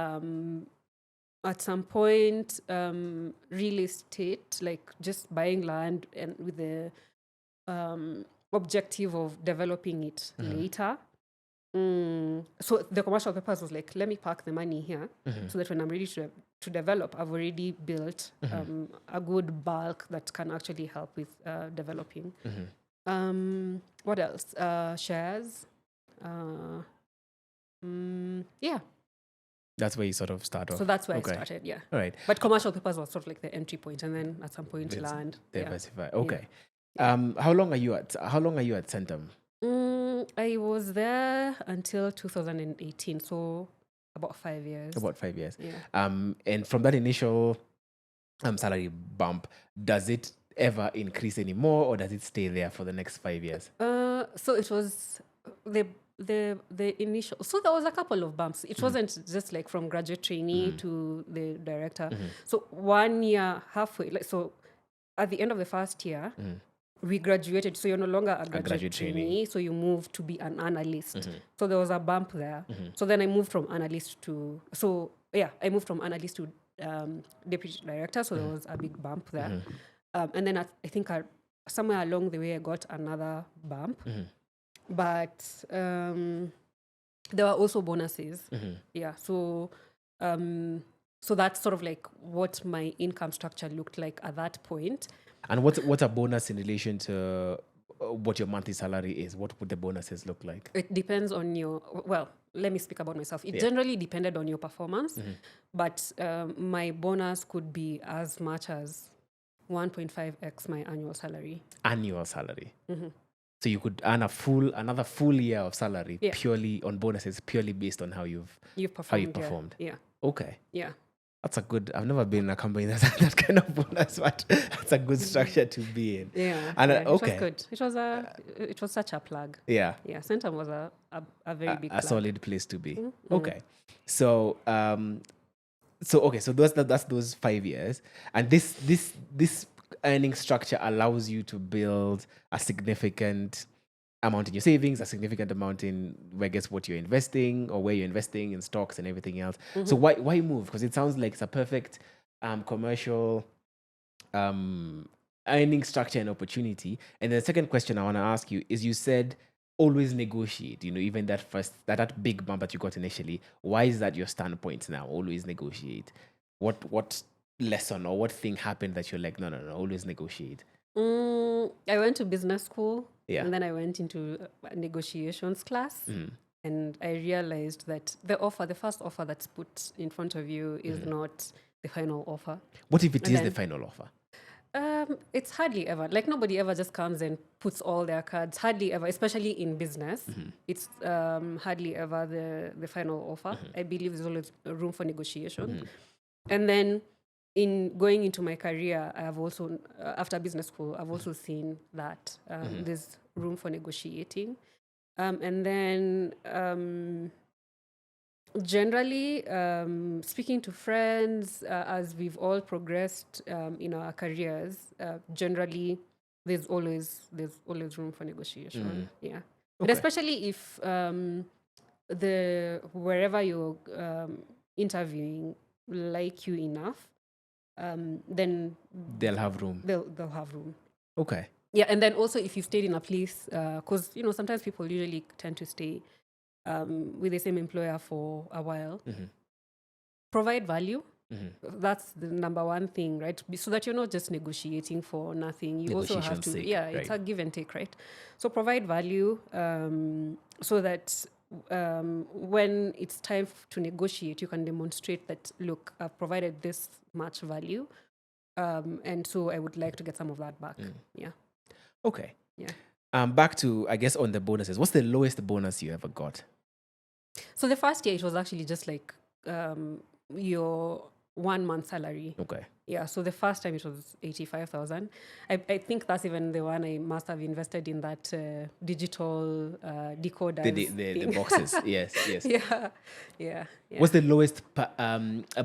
some point, real estate, like just buying land and with the objective of developing it later. So the commercial papers was like, let me park the money here so that when I'm ready to to develop, I've already built a good bulk that can actually help with developing. What else? Shares. Yeah. That's where you sort of start off. So that's where I started, yeah. All right. But commercial papers was sort of like the entry point, and then at some point land. Diversify. Okay. How long are you at Sentum? I was there until 2018, so about 5 years. About 5 years. Yeah. And from that initial salary bump, does it ever increase anymore, or does it stay there for the next 5 years? So it was the initial. So there was a couple of bumps. It wasn't just like from graduate trainee to the director. So 1 year halfway, like so, at the end of the first year, we graduated. So you're no longer a graduate trainee. So you move to be an analyst. So there was a bump there. So then I moved from analyst to I moved from analyst to deputy director. So there was a big bump there. And then I think somewhere along the way I got another bump. But there were also bonuses. Yeah. So so that's sort of like what my income structure looked like at that point. And what's a bonus in relation to what your monthly salary is? What would the bonuses look like? It depends on let me speak about myself. It generally depended on your performance, but my bonus could be as much as 1.5x my annual salary. Annual salary. So you could earn another full year of salary purely on bonuses, purely based on how you've performed. Yeah. Okay. Yeah. That's a good. I've never been in a company that has that kind of bonus, but that's a good structure to be in. Yeah. And It was good. It was such a plug. Yeah. Yeah. Sentum was a very big a plug. solid place to be. Okay. So so that's those 5 years, and this earning structure allows you to build a significant amount in your savings, a significant amount in, I guess, what you're investing or where you're investing in stocks and everything else. So why move? Because it sounds like it's a perfect commercial earning structure and opportunity. And the second question I want to ask you is, you said always negotiate, even that big bump that you got initially. Why is that your standpoint now? Always negotiate. What lesson or what thing happened that you're like, no, always negotiate? I went to business school, Yeah. and then I went into a negotiations class, and I realized that the first offer that's put in front of you is not the final offer. What if it is the final offer? It's hardly ever. Like, nobody ever just comes and puts all their cards. Hardly ever, especially in business. It's hardly ever the final offer. I believe there's always room for negotiation. And then in going into my career, I have also, after business school, I've also seen that there's room for negotiating. And then generally, speaking to friends, as we've all progressed in our careers, generally there's always room for negotiation. Yeah. But especially if wherever you're interviewing like you enough, then they'll have room. They'll have room. Okay. Yeah, and then also if you stayed in a place, because sometimes people usually tend to stay with the same employer for a while. Provide value. That's the number one thing, right? So that you're not just negotiating for nothing. You also have to, it's a give and take, right? So provide value so that when it's time to negotiate, you can demonstrate that, look, I've provided this much value, and so I would like to get some of that back. Yeah. Okay. Yeah. Back to, I guess, on the bonuses. What's the lowest bonus you ever got? So the first year, it was actually just like your 1 month salary. Okay. Yeah, so the first time it was 85,000. I think that's even the one I must have invested in that digital decoder. The boxes. Yes. Yeah. What's the lowest, but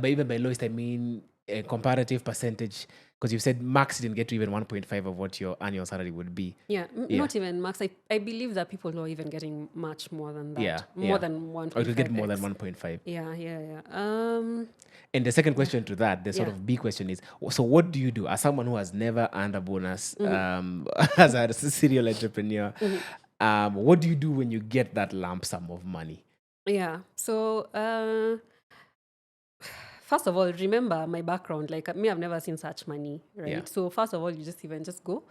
even by lowest, I mean a comparative percentage, because you said max didn't get to even 1.5 of what your annual salary would be. Yeah, not even max. I believe that people are even getting much more than that. More than 1.5. Or to get more than 1.5. Yeah. And the second question to that, the sort of big question is, so what do you do as someone who has never earned a bonus as a serial entrepreneur? What do you do when you get that lump sum of money? Yeah. So first of all, remember my background. Like me, I've never seen such money, right? Yeah. So first of all, you just go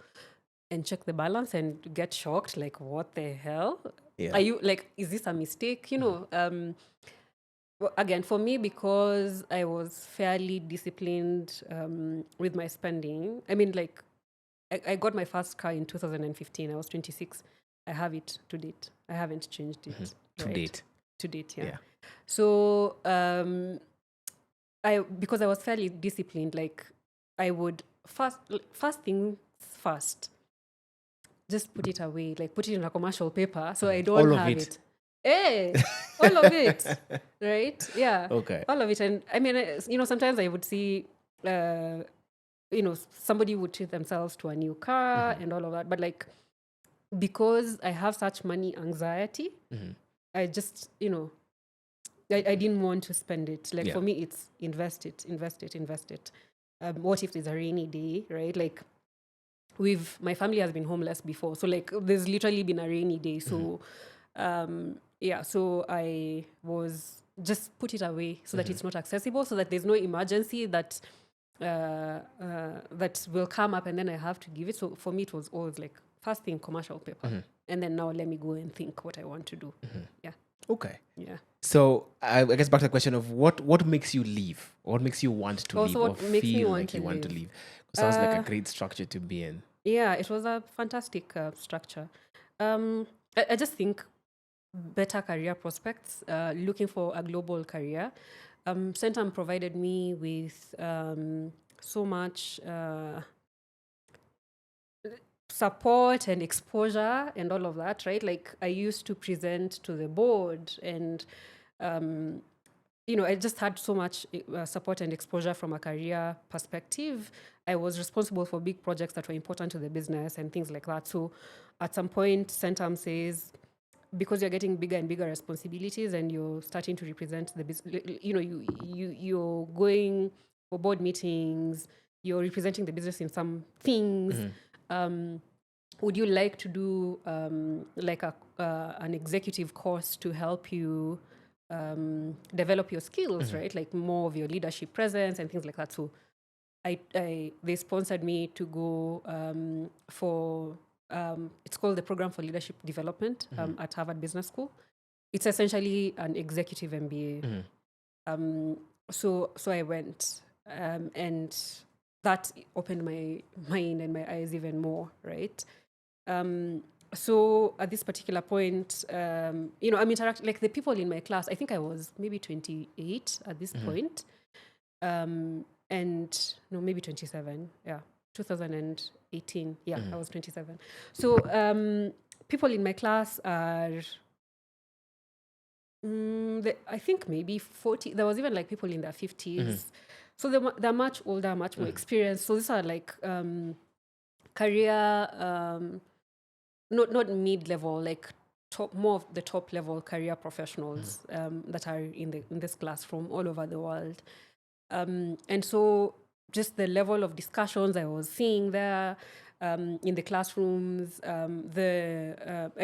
and check the balance and get shocked. Like, what the hell? Yeah. Are you like, is this a mistake? You know, well, again, for me, because I was fairly disciplined with my spending. I mean, like, I got my first car in 2015. I was 26. I have it to date. I haven't changed it. To right? date. To date, yeah. Yeah. So because I was fairly disciplined, like I would first things first, just put it away, like put it in a commercial paper so I don't All of have it. it. Hey, all of it, right? Yeah, Okay. all of it. And I mean, you know, sometimes I would see, you know, somebody would treat themselves to a new car and all of that, but like because I have such money anxiety, I just, you know, I didn't want to spend it. Like Yeah. for me, it's invest it. What if there's a rainy day, right? Like my family has been homeless before. So like there's literally been a rainy day. So yeah, so I was just put it away so that it's not accessible, so that there's no emergency that that will come up and then I have to give it. So for me, it was always like first thing commercial paper. And then now let me go and think what I want to do. Yeah. Okay. Yeah. So I guess back to the question of what makes you leave? What makes you want to leave Also, or what makes me feel want like to you want to leave? leave? Sounds like a great structure to be in. Yeah, it was a fantastic structure. I just think better career prospects, looking for a global career. Sentum provided me with so much support and exposure and all of that, right? Like I used to present to the board and you know, I just had so much support and exposure from a career perspective. I was responsible for big projects that were important to the business and things like that. So at some point, Sentum says, because you're getting bigger and bigger responsibilities and you're starting to represent the business, you know, you're going for board meetings, you're representing the business in some things. Would you like to do like an executive course to help you develop your skills, right? Like more of your leadership presence and things like that. So they sponsored me to go for it's called the Program for Leadership Development at Harvard Business School. It's essentially an executive MBA. So I went and that opened my mind and my eyes even more, right? So at this particular point, you know, I'm interacting, like the people in my class, I think I was maybe 28 at this point. And no, maybe 27. Yeah. 2018. Yeah, I was 27. So people in my class are, I think maybe 40. There was even like people in their 50s. So they're much older, much more experienced. So these are like career, not mid-level, like more of the top level career professionals that are in this classroom all over the world. And so just the level of discussions I was seeing there in the classrooms, and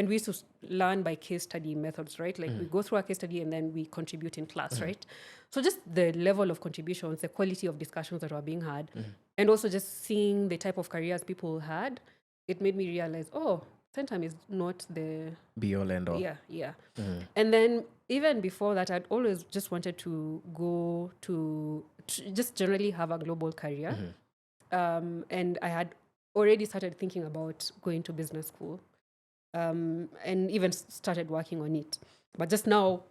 we used to learn by case study methods, right? Like we go through a case study and then we contribute in class, right? So just the level of contributions, the quality of discussions that were being had, and also just seeing the type of careers people had, it made me realize, oh, Sentum is not the Be all and all. yeah. And then even before that, I'd always just wanted to go to just generally have a global career. And I had already started thinking about going to business school, and even started working on it. But just now,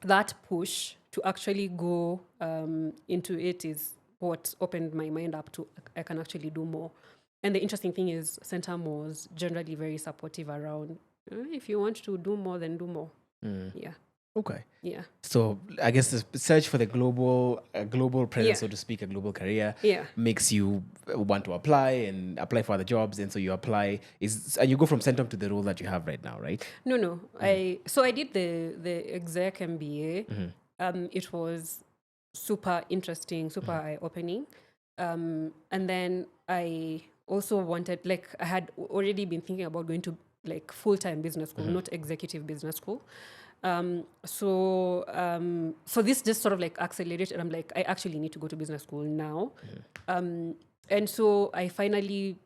that push to actually go into it is what opened my mind up to I can actually do more. And the interesting thing is Sentum was generally very supportive around, if you want to do more, then do more. Yeah. Okay. Yeah. So I guess the search for the global presence, Yeah. so to speak, a global career, Yeah. makes you want to apply for other jobs, and so you apply and you go from Sentum to the role that you have right now, right? No. I did the exec MBA. It was super interesting, super eye-opening. And then I also wanted, like, I had already been thinking about going to like full-time business school, not executive business school. So this just sort of like accelerated. I'm like, I actually need to go to business school now. And so I finally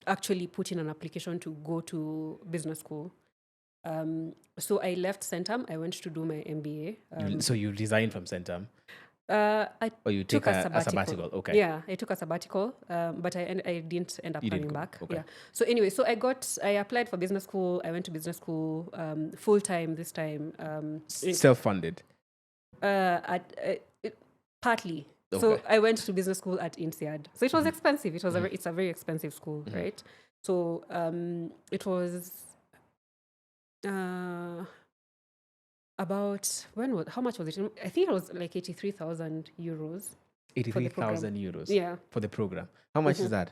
actually put in an application to go to business school. So I left Sentum. I went to do my MBA. So you resigned from Sentum, I or you took take a sabbatical? Okay. Yeah, I took a sabbatical, but I didn't end up You didn't coming go. back. Okay. Yeah. So anyway, so I applied for business school. I went to business school full time this time. Self-funded. Partly. Okay. So I went to business school at INSEAD. So it was expensive. It's a very expensive school, right? So it was about how much was it? I think it was like 83,000 euros. 83,000 euros. Yeah. For the program. How much is that?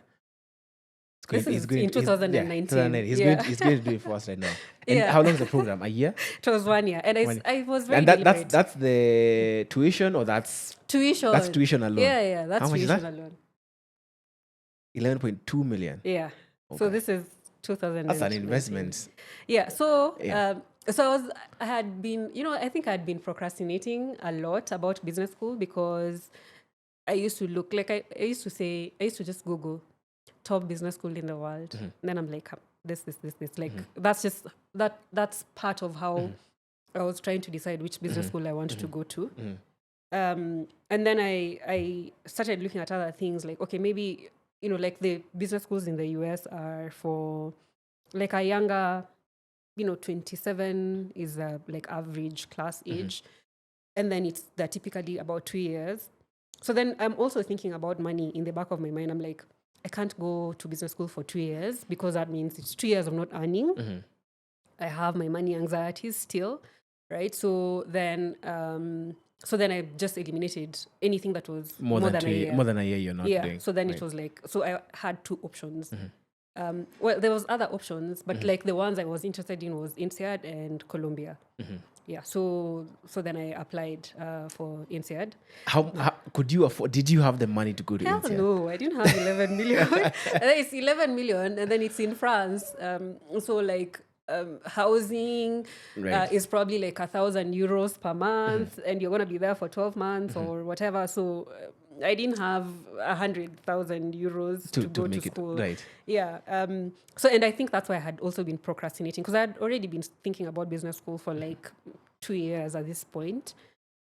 This is in 2019. 2019. He's going to do it for us right now. And Yeah. how long is the program? A year? It was 1 year, and I was very And deliberate. that's the tuition, or that's tuition. That's tuition alone. Yeah, that's How much is tuition that? alone. 11.2 million. Yeah. So Okay. this is 2019. That's an investment. Yeah. So Yeah. I had been, I think I had been procrastinating a lot about business school because I used to look like I used to just Google top business school in the world. And then I'm like, this. Like that's part of how I was trying to decide which business school I wanted to go to. And then I started looking at other things like, okay, maybe, like the business schools in the US are for like a younger, 27 is like average class age. And then they're typically about 2 years. So then I'm also thinking about money in the back of my mind. I'm like, I can't go to business school for 2 years because that means it's 2 years of not earning. I have my money anxieties still, right? So then I just eliminated anything that was more than a year. More than a year you're not doing. So then Right. it was like, so I had two options. Well, there was other options, but like the ones I was interested in was INSEAD and Colombia. Yeah, so then I applied for INSEAD. How could you afford? Did you have the money to go to Hell INSEAD? no, I didn't have 11 million. And then it's 11 million, and then it's in France. So like housing Right. is probably like 1,000 euros per month, and you're gonna be there for 12 months or whatever. So I didn't have 100,000 euros to go make to school. it right. Yeah. So, and I think that's why I had also been procrastinating because I had already been thinking about business school for like 2 years at this point.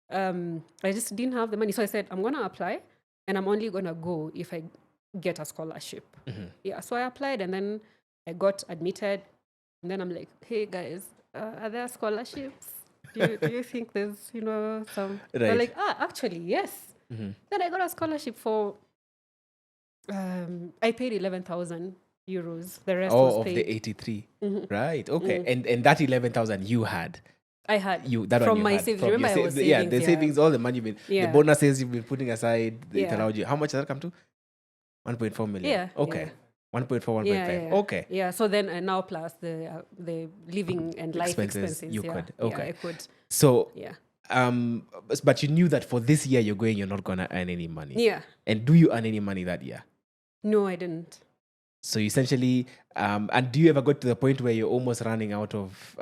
I just didn't have the money. So I said, I'm going to apply and I'm only going to go if I get a scholarship. Yeah. So I applied and then I got admitted. And then I'm like, hey guys, are there scholarships? Do you think there's, some? They're Right. like, actually, yes. Then I got a scholarship for, I paid 11,000 euros. The rest was Of paid. the 83. Right. Okay. And that 11,000 you had. I had That one from you my had. savings. From Remember, your I was yeah, savings. the savings, all the money you've been, the Yeah. bonuses you've been putting aside, it Yeah. allowed you. How much does that come to? 1.4 million. Yeah, Okay. yeah. 1.4, 1.5. Yeah. Okay. Yeah. So then now plus the living and life expenses. You yeah. could. Yeah, Okay. I could. So, Yeah. but you knew that for this year you're going, you're not going to earn any money. Yeah. And do you earn any money that year? No, I didn't. So you essentially, and do you ever got to the point where you're almost running out of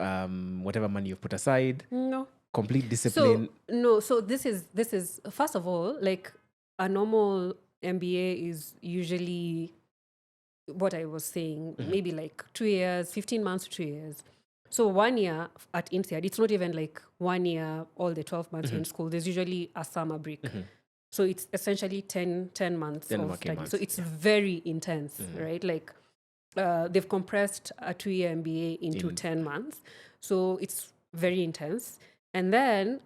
whatever money you've put aside? No. Complete discipline. So this is first of all, like a normal MBA is usually what I was saying, maybe like 2 years, 15 months to 2 years. So 1 year at INSEAD, it's not even like 1 year, all the 12 months you're in school. There's usually a summer break. So it's essentially 10 months 10 of working study. months, So it's very intense, right? Like they've compressed a 2-year MBA into 10 months. So it's very intense. And then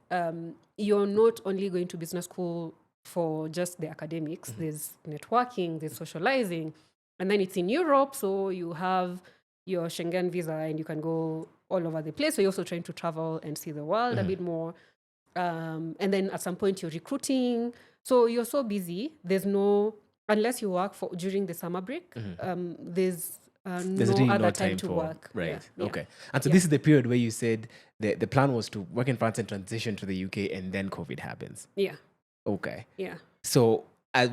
you're not only going to business school for just the academics. There's networking, there's socializing. And then it's in Europe, so you have your Schengen visa and you can go all over the place. So you're also trying to travel and see the world a bit more. And then at some point you're recruiting. So you're so busy. There's no, unless you work during the summer break, there's no really other no time to work. Right. Yeah. Okay. And so this is the period where you said the plan was to work in France and transition to the UK, and then COVID happens. Yeah. Okay. Yeah. So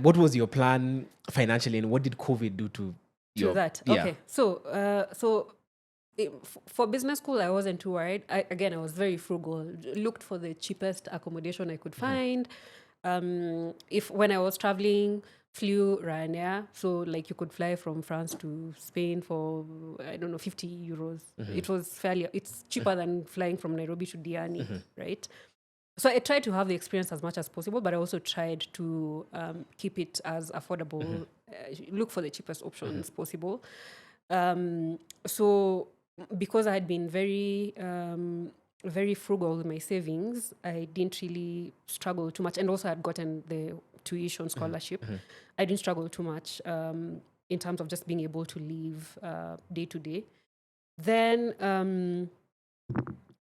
what was your plan financially, and what did COVID do to To that. Yeah. Okay. So For business school, I wasn't too worried. I was very frugal. Looked for the cheapest accommodation I could find. If when I was traveling, flew Ryanair, so like you could fly from France to Spain for I don't know 50 euros. It was it's cheaper than flying from Nairobi to Diani, right? So I tried to have the experience as much as possible, but I also tried to keep it as affordable. Look for the cheapest options possible. So because I had been very frugal with my savings, I didn't really struggle too much, and also I had gotten the tuition scholarship. I didn't struggle too much in terms of just being able to live day to day. Then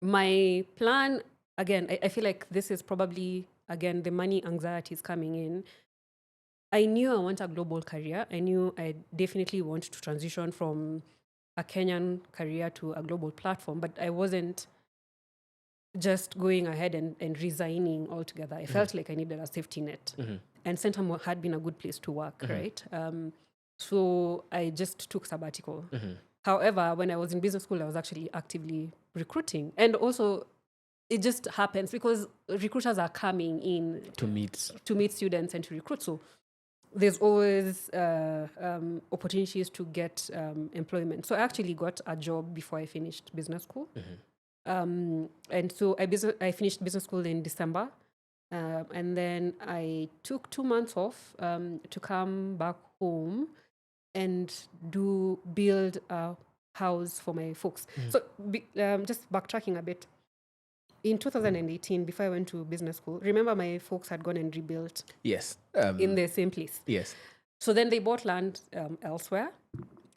my plan, again, I feel like this is probably, again, the money anxiety is coming in. I knew I want a global career. I knew I definitely want to transition from a Kenyan career to a global platform, but I wasn't just going ahead and resigning altogether. I felt like I needed a safety net. And Sentum had been a good place to work, right? So I just took sabbatical. However, when I was in business school, I was actually actively recruiting. And also, it just happens because recruiters are coming in To meet. students and to recruit. So there's always opportunities to get employment. So I actually got a job before I finished business school. And so I finished business school in December. And then I took 2 months off to come back home and build a house for my folks. So just backtracking a bit. In 2018, before I went to business school, remember my folks had gone and rebuilt Yes. in the same place. Yes. So then they bought land elsewhere.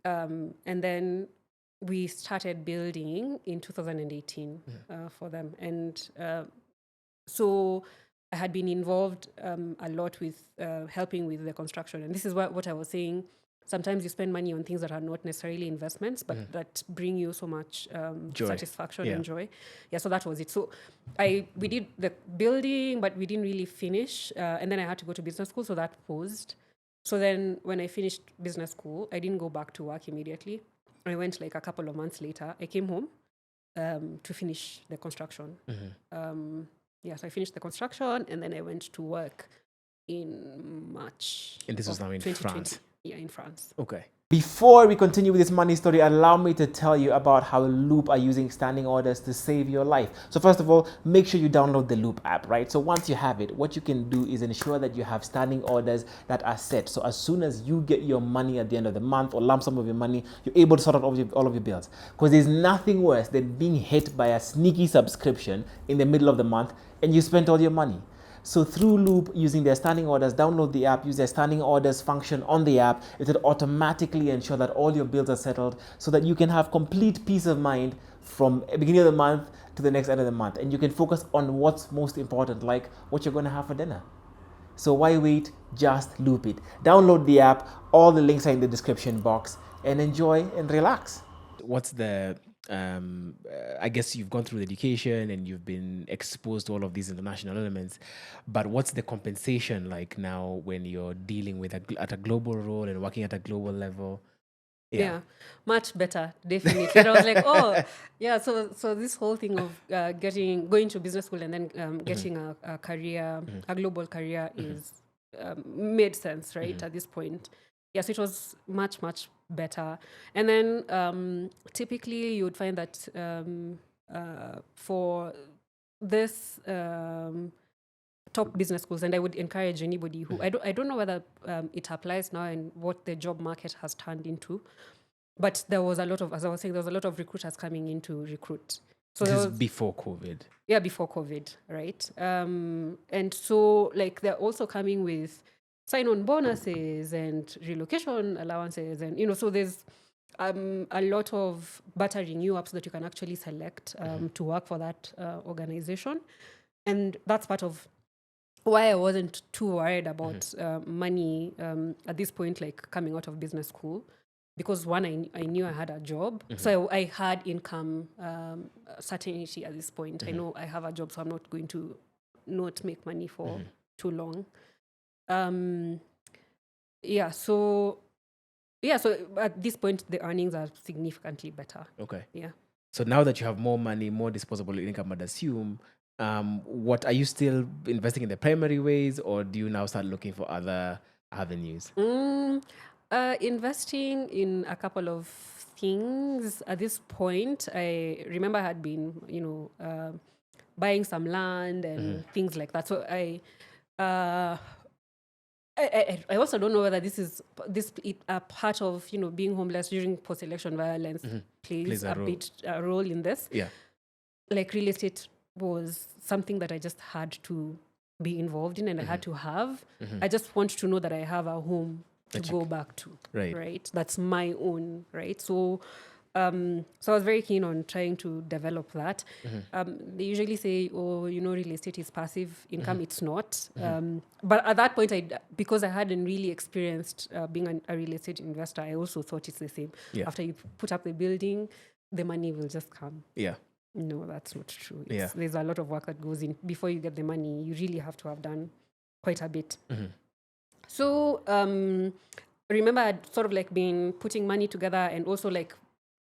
And then we started building in 2018 for them. And so I had been involved a lot with helping with the construction. And this is what I was saying. Sometimes you spend money on things that are not necessarily investments, but that bring you so much satisfaction and joy. Yeah, so that was it. So we did the building, but we didn't really finish. And then I had to go to business school, so that paused. So then when I finished business school, I didn't go back to work immediately. I went like a couple of months later. I came home to finish the construction. So I finished the construction, and then I went to work in March. And this was now in 2020. France. Yeah, in France. Okay. Before we continue with this money story, allow me to tell you about how Loop are using standing orders to save your life. So first of all, make sure you download the Loop app, right? So once you have it, what you can do is ensure that you have standing orders that are set. So as soon as you get your money at the end of the month or lump sum of your money, you're able to sort out all of your bills. Because there's nothing worse than being hit by a sneaky subscription in the middle of the month and you spent all your money. So through Loop, using their standing orders, download the app, use their standing orders function on the app. It will automatically ensure that all your bills are settled so that you can have complete peace of mind from the beginning of the month to the next end of the month. And you can focus on what's most important, like what you're going to have for dinner. So why wait? Just Loop it. Download the app. All the links are in the description box. And enjoy and relax. What's the I guess you've gone through the education and you've been exposed to all of these international elements, but what's the compensation like now when you're dealing with at a global role and working at a global level? Yeah, much better, definitely. And I was like, oh, yeah. So this whole thing of going to business school and then getting a career, a global career, is made sense, right? At this point, yes, it was much better. And then typically you would find that for this top business schools, and I would encourage anybody who I don't know whether it applies now and what the job market has turned into, but there was a lot of, as I was saying, there was a lot of recruiters coming in to recruit. So this is before COVID. Yeah, before COVID, right? And so like they're also coming with sign-on bonuses and relocation allowances, and so there's a lot of buttering you up so that you can actually select to work for that organization, and that's part of why I wasn't too worried about money at this point, like coming out of business school, because one, I knew I had a job, so I had income certainty at this point. I know I have a job, so I'm not going to not make money for too long. So Yeah, so at this point, the earnings are significantly better. Okay. Yeah. So now that you have more money, more disposable income, I'd assume, what are you still investing in the primary ways, or do you now start looking for other avenues? Investing in a couple of things at this point. I remember I had been, buying some land and things like that. So uh, I also don't know whether this is a part of being homeless during post-election violence plays Plays a a role. bit a role in this. Yeah. Like real estate was something that I just had to be involved in and I had to have. I just want to know that I have a home to go back to. Right. That's my own, right? So so I was very keen on trying to develop that. They usually say, oh, real estate is passive income. It's not. But at that point, because I hadn't really experienced being a real estate investor, I also thought it's the same. Yeah. After you put up the building, the money will just come. Yeah. No, that's not true. Yeah. There's a lot of work that goes in before you get the money. You really have to have done quite a bit. So remember, I'd sort of like been putting money together, and also like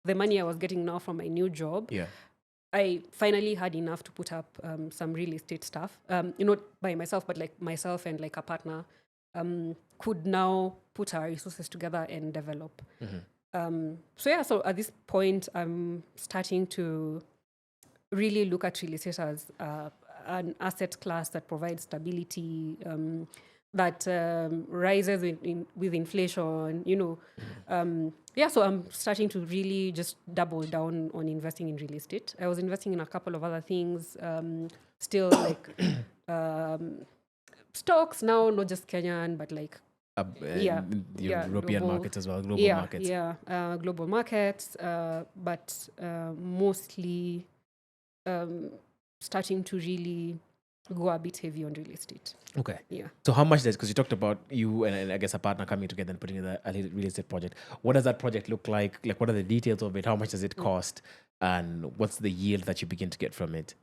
the money I was getting now from my new job. Yeah. I finally had enough to put up some real estate stuff. Not by myself, but like myself and like a partner could now put our resources together and develop. So at this point, I'm starting to really look at real estate as an asset class that provides stability, that rises with inflation, so I'm starting to really just double down on investing in real estate. I was investing in a couple of other things, still like stocks now, not just Kenyan, but like European global, markets as well, global markets. Global markets, but mostly starting to really go a bit heavy on real estate. Okay. Yeah. So how much does, because you talked about you and I guess a partner coming together and putting together a real estate project. What does that project look like? Like, what are the details of it? How much does it cost? And what's the yield that you begin to get from it?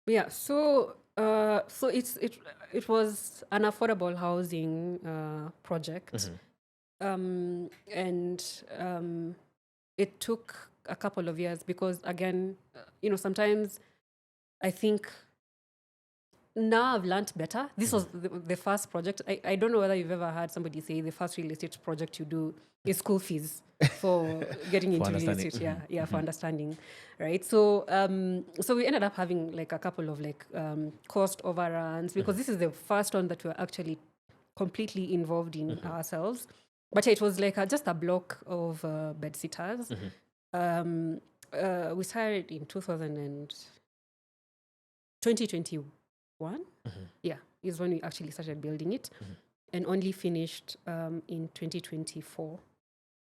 Yeah. So it was an affordable housing project, and it took a couple of years because again, sometimes I think now I've learned better. This was the first project. I don't know whether you've ever heard somebody say the first real estate project you do is school fees for getting into real estate. For understanding, right? So so we ended up having like a couple of like cost overruns because this is the first one that we're actually completely involved in ourselves. But it was like just a block of bed sitters. We started in 2021. Yeah, is when we actually started building it, and only finished in 2024.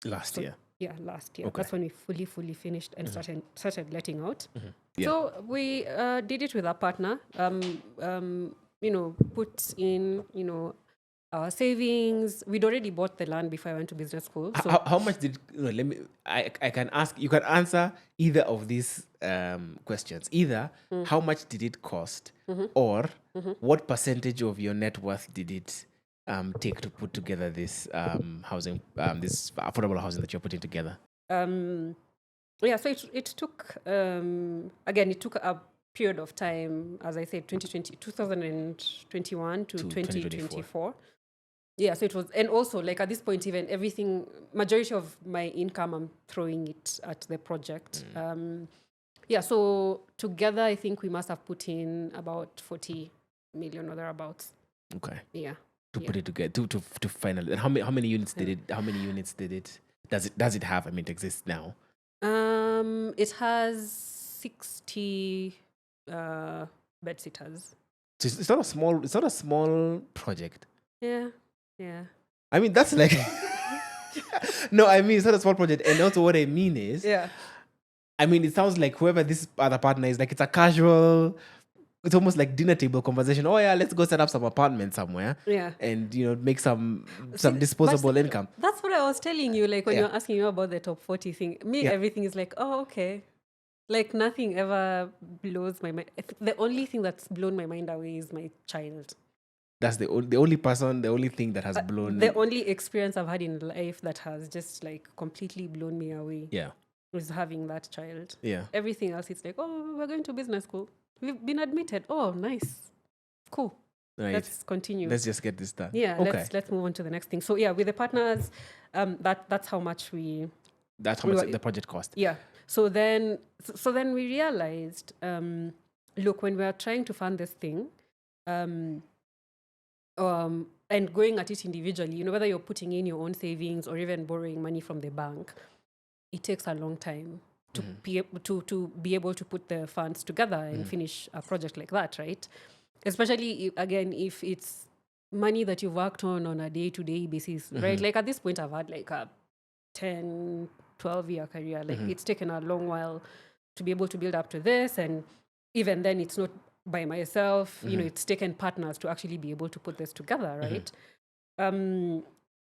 Last year. Yeah, last year. Okay. That's when we fully finished and started letting out. Yeah. So we did it with a partner. Put in our savings. We'd already bought the land before I went to business school. So How much did let me? I can ask. You can answer either of these questions. Either how much did it cost, or what percentage of your net worth did it take to put together this housing, this affordable housing that you're putting together? So it took again, it took a period of time, as I said, 2021 to 2024. Yeah, so it was, and also like at this point, even everything, majority of my income, I'm throwing it at the project. So together, I think we must have put in about 40 million or thereabouts. Okay. Yeah. To put it together, to finally, and how many units did it? How many units did it? Does it have? I mean, it exists now. It has 60 bed sitters. So it's not a small. It's not a small project. Yeah. I mean, that's like no. I mean, it's not a small project, and also what I mean is, I mean, it sounds like whoever this other partner is, like it's a casual. It's almost like dinner table conversation. Oh yeah, let's go set up some apartment somewhere. Yeah. And make some disposable income. That's what I was telling you. Like when you're asking you about the top 40 thing, everything is like, oh okay. Like nothing ever blows my mind. The only thing that's blown my mind away is my child. That's the only person, the only thing that has blown. The only experience I've had in life that has just like completely blown me away Yeah. was having that child. Yeah. Everything else, it's like, oh, we're going to business school. We've been admitted. Oh, nice. Cool. Right. Let's continue. Let's just get this done. Yeah, Okay. let's move on to the next thing. So yeah, with the partners, that's how much That's how much the project cost. yeah. So then we realized, look, when we are trying to fund this thing, and going at it individually, you know, whether you're putting in your own savings or even borrowing money from the bank, it takes a long time to be able to put the funds together and finish a project like that, right? Especially if it's money that you've worked on a day-to-day basis, right? Like at this point, I've had like a 10, 12-year career. Like it's taken a long while to be able to build up to this, and even then, it's not by myself. You know, it's taken partners to actually be able to put this together, right?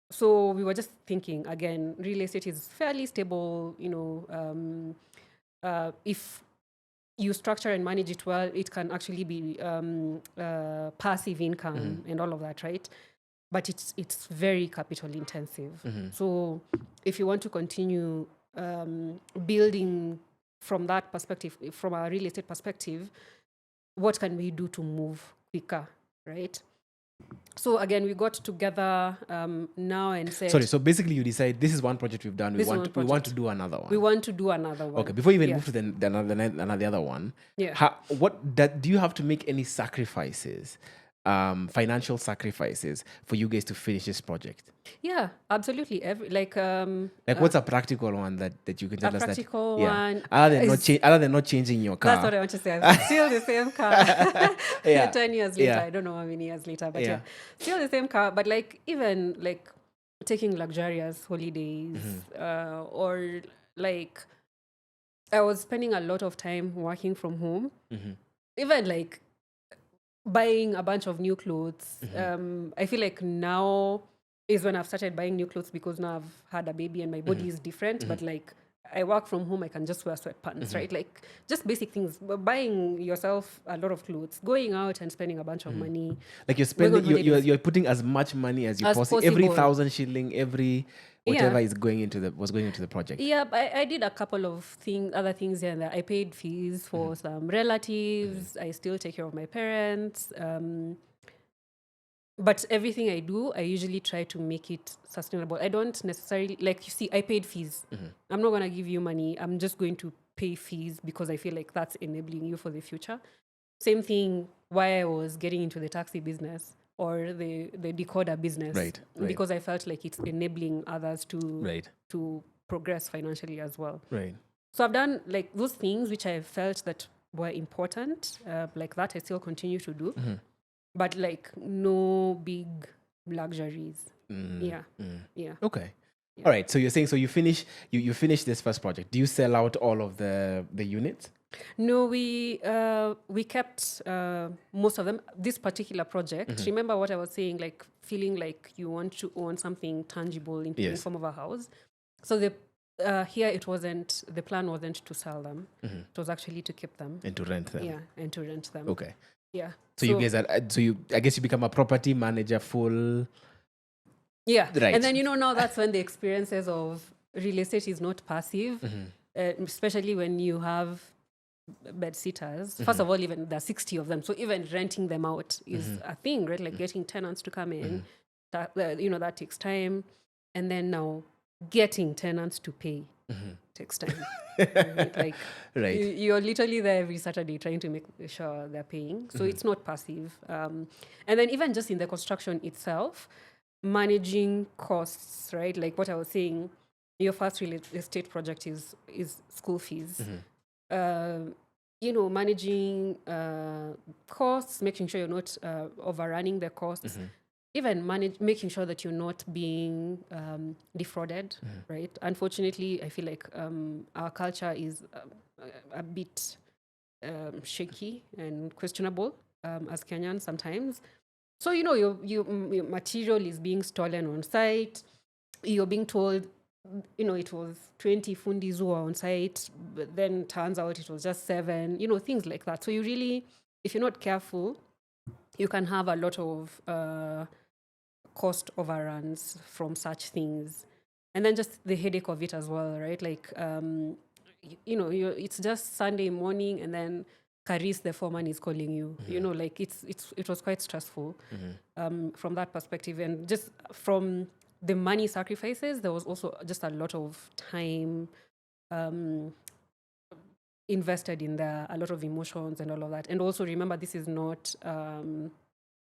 So we were just thinking, again, real estate is fairly stable. You know, if you structure and manage it well, it can actually be passive income and all of that, right? But it's very capital intensive. So if you want to continue building from that perspective, from a real estate perspective, what can we do to move quicker, right? So again, we got together now and said... Sorry, so basically you decide this is one project we've done. We want to do another one. We want to do another one. Okay, before you even move to the other one, do you have to make any sacrifices, financial sacrifices for you guys to finish this project? Yeah, absolutely. What's a practical one that you can tell us? A practical one. Other than not changing your car. That's what I want to say. I'm still the same car. 10 years later. Yeah. I don't know how many years later, but yeah. Still the same car. But like even like taking luxurious holidays, or like I was spending a lot of time working from home. Even like buying a bunch of new clothes. I feel like now is when I've started buying new clothes, because now I've had a baby and my body is different. But like I work from home, I can just wear sweatpants, right? Like just basic things. Buying yourself a lot of clothes, going out and spending a bunch of money. Like you're putting as much money as you possibly. Every 1,000 shilling, every whatever was going into the project. Yeah, but I did a couple of other things here and there. I paid fees for some relatives. I still take care of my parents. But everything I do, I usually try to make it sustainable. I don't necessarily, like, you see, I paid fees. I'm not going to give you money. I'm just going to pay fees because I feel like that's enabling you for the future. Same thing why I was getting into the taxi business or the decoder business. Right. Because I felt like it's enabling others to progress financially as well. Right. So I've done like those things which I felt that were important. Like that I still continue to do. But like no big luxuries. Yeah. Okay. Yeah. All right. So you're saying you finish this first project. Do you sell out all of the units? No, we kept most of them. This particular project. Remember what I was saying, like feeling like you want to own something tangible in the form of a house. So here the plan wasn't to sell them. It was actually to keep them and to rent them. Yeah, and to rent them. Okay. Yeah. So you guys I guess you become a property manager full. Yeah. Right. And then, now that's when the experiences of real estate is not passive, especially when you have bed sitters. First of all, even there are 60 of them. So even renting them out is a thing, right? Like getting tenants to come in, that takes time. And then now getting tenants to pay takes time. Like you're literally there every Saturday trying to make sure they're paying. So it's not passive. And then even just in the construction itself, managing costs, right? Like what I was saying, your first real estate project is school fees. Managing costs, making sure you're not overrunning the costs. Even making sure that you're not being defrauded, right? Unfortunately, I feel like our culture is a bit shaky and questionable as Kenyans sometimes. So, your material is being stolen on site. You're being told, it was 20 fundis who were on site, but then turns out it was just 7, things like that. So you really, if you're not careful, you can have a lot of cost overruns from such things, and then just the headache of it as well, right? Like it's just Sunday morning, and then Caris, the foreman, is calling you. Like it was quite stressful from that perspective, and just from the money sacrifices, there was also just a lot of time invested in there, a lot of emotions and all of that. And also remember, this is not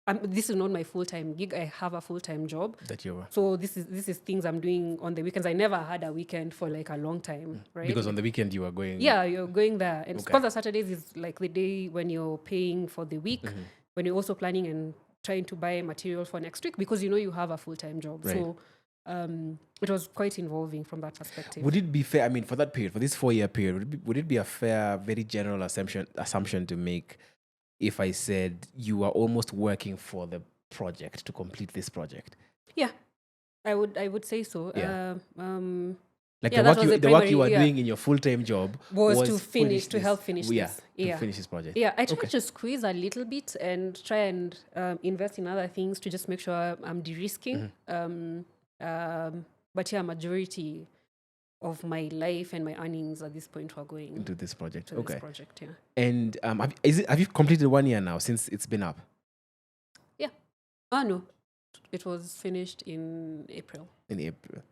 my full-time gig. I have a full-time job. That you were. So this is things I'm doing on the weekends. I never had a weekend for like a long time, right? Because on the weekend you were going. Yeah, you're going there. And because the Saturdays is like the day when you're paying for the week, when you're also planning and trying to buy material for next week, because you have a full-time job. Right. So it was quite involving from that perspective. Would it be fair? I mean, for that period, for this 4-year period, would it be a fair, very general assumption to make if I said you are almost working for the project to complete this project? Yeah, I would say so. Yeah. Like Yeah, the work you are doing in your full-time job was to help finish this. this. Yeah. To finish this project. Yeah, I tried to squeeze a little bit and try and invest in other things to just make sure I'm de-risking. But yeah, majority of my life and my earnings at this point were going into this project. This project, yeah. And have you completed 1 year now since it's been up? Yeah. No. It was finished in April.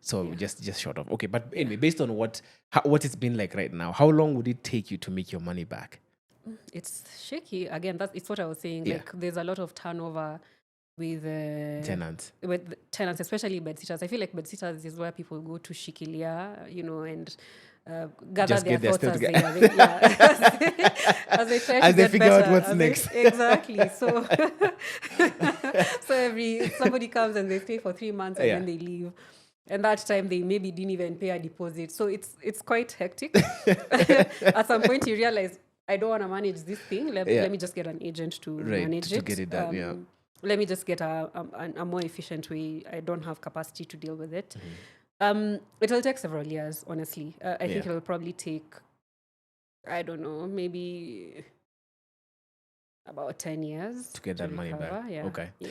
So just short of. Okay, but anyway, based on what it's been like right now, how long would it take you to make your money back? It's shaky. Again, it's what I was saying. Yeah. Like there's a lot of turnover with tenants. With tenants, especially bedsitters. I feel like bedsitters is where people go to shikilia, and gather Just their thoughts as they try as to they get figure better. out what's next. Exactly. So somebody comes and they stay for 3 months and then they leave. And that time they maybe didn't even pay a deposit. So it's quite hectic. At some point you realize, I don't want to manage this thing. Let me just get an agent to manage it. To get it done, Let me just get a more efficient way. I don't have capacity to deal with it. It'll take several years, honestly. I think it'll probably take, I don't know, maybe about 10 years to get that money back. Yeah. Okay. Yeah.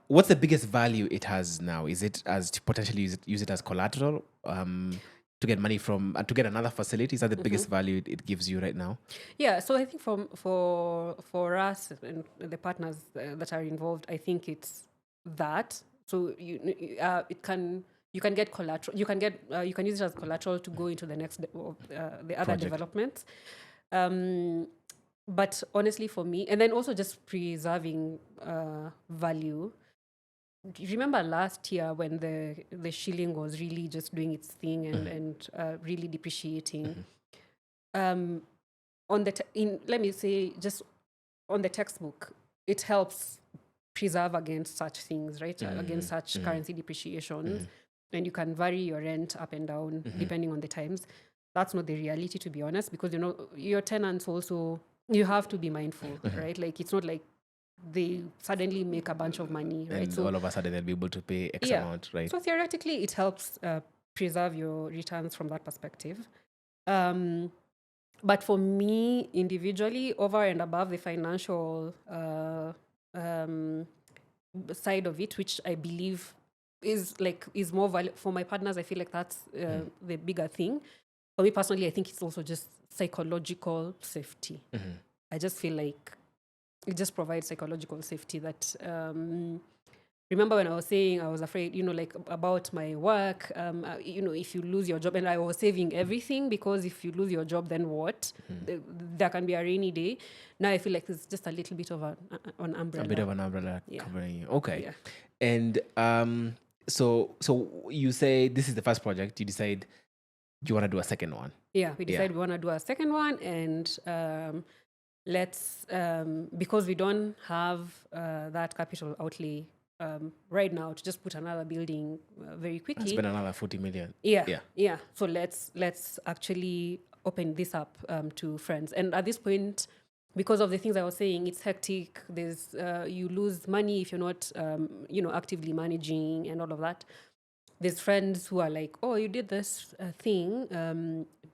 What's the biggest value it has now? Is it as to potentially use it as collateral to get money from and to get another facility? Is that the biggest value it gives you right now? Yeah. So I think for us and the partners that are involved, I think it's that. So you can get collateral. You can use it as collateral to go into the next the other project developments. But honestly, for me, and then also just preserving value. Remember last year when the shilling was really just doing its thing and really depreciating. Let me say, just on the textbook, it helps preserve against such things, right? Against such currency depreciations. And you can vary your rent up and down depending on the times. That's not the reality, to be honest, because your tenants also, you have to be mindful, right? Like it's not like they suddenly make a bunch of money, right? And so all of a sudden they'll be able to pay X amount, right? So theoretically, it helps preserve your returns from that perspective. But for me individually, over and above the financial side of it, which I believe is more valuable for my partners, I feel like that's the bigger thing. For me personally, I think it's also just psychological safety. I just feel like it just provides psychological safety that remember when I was saying I was afraid, about my work, if you lose your job, and I was saving everything because if you lose your job, then what? There can be a rainy day. Now I feel like it's just a little bit of an umbrella. A bit of an umbrella covering you. Okay. Yeah. And so you say this is the first project. You decide you want to do a second one. Yeah, we decided we want to do a second one, and let's because we don't have that capital outlay right now to just put another building very quickly. Spend another 40 million. Yeah. So let's actually open this up to friends. And at this point, because of the things I was saying, it's hectic. There's you lose money if you're not actively managing and all of that. There's friends who are like, oh, you did this thing.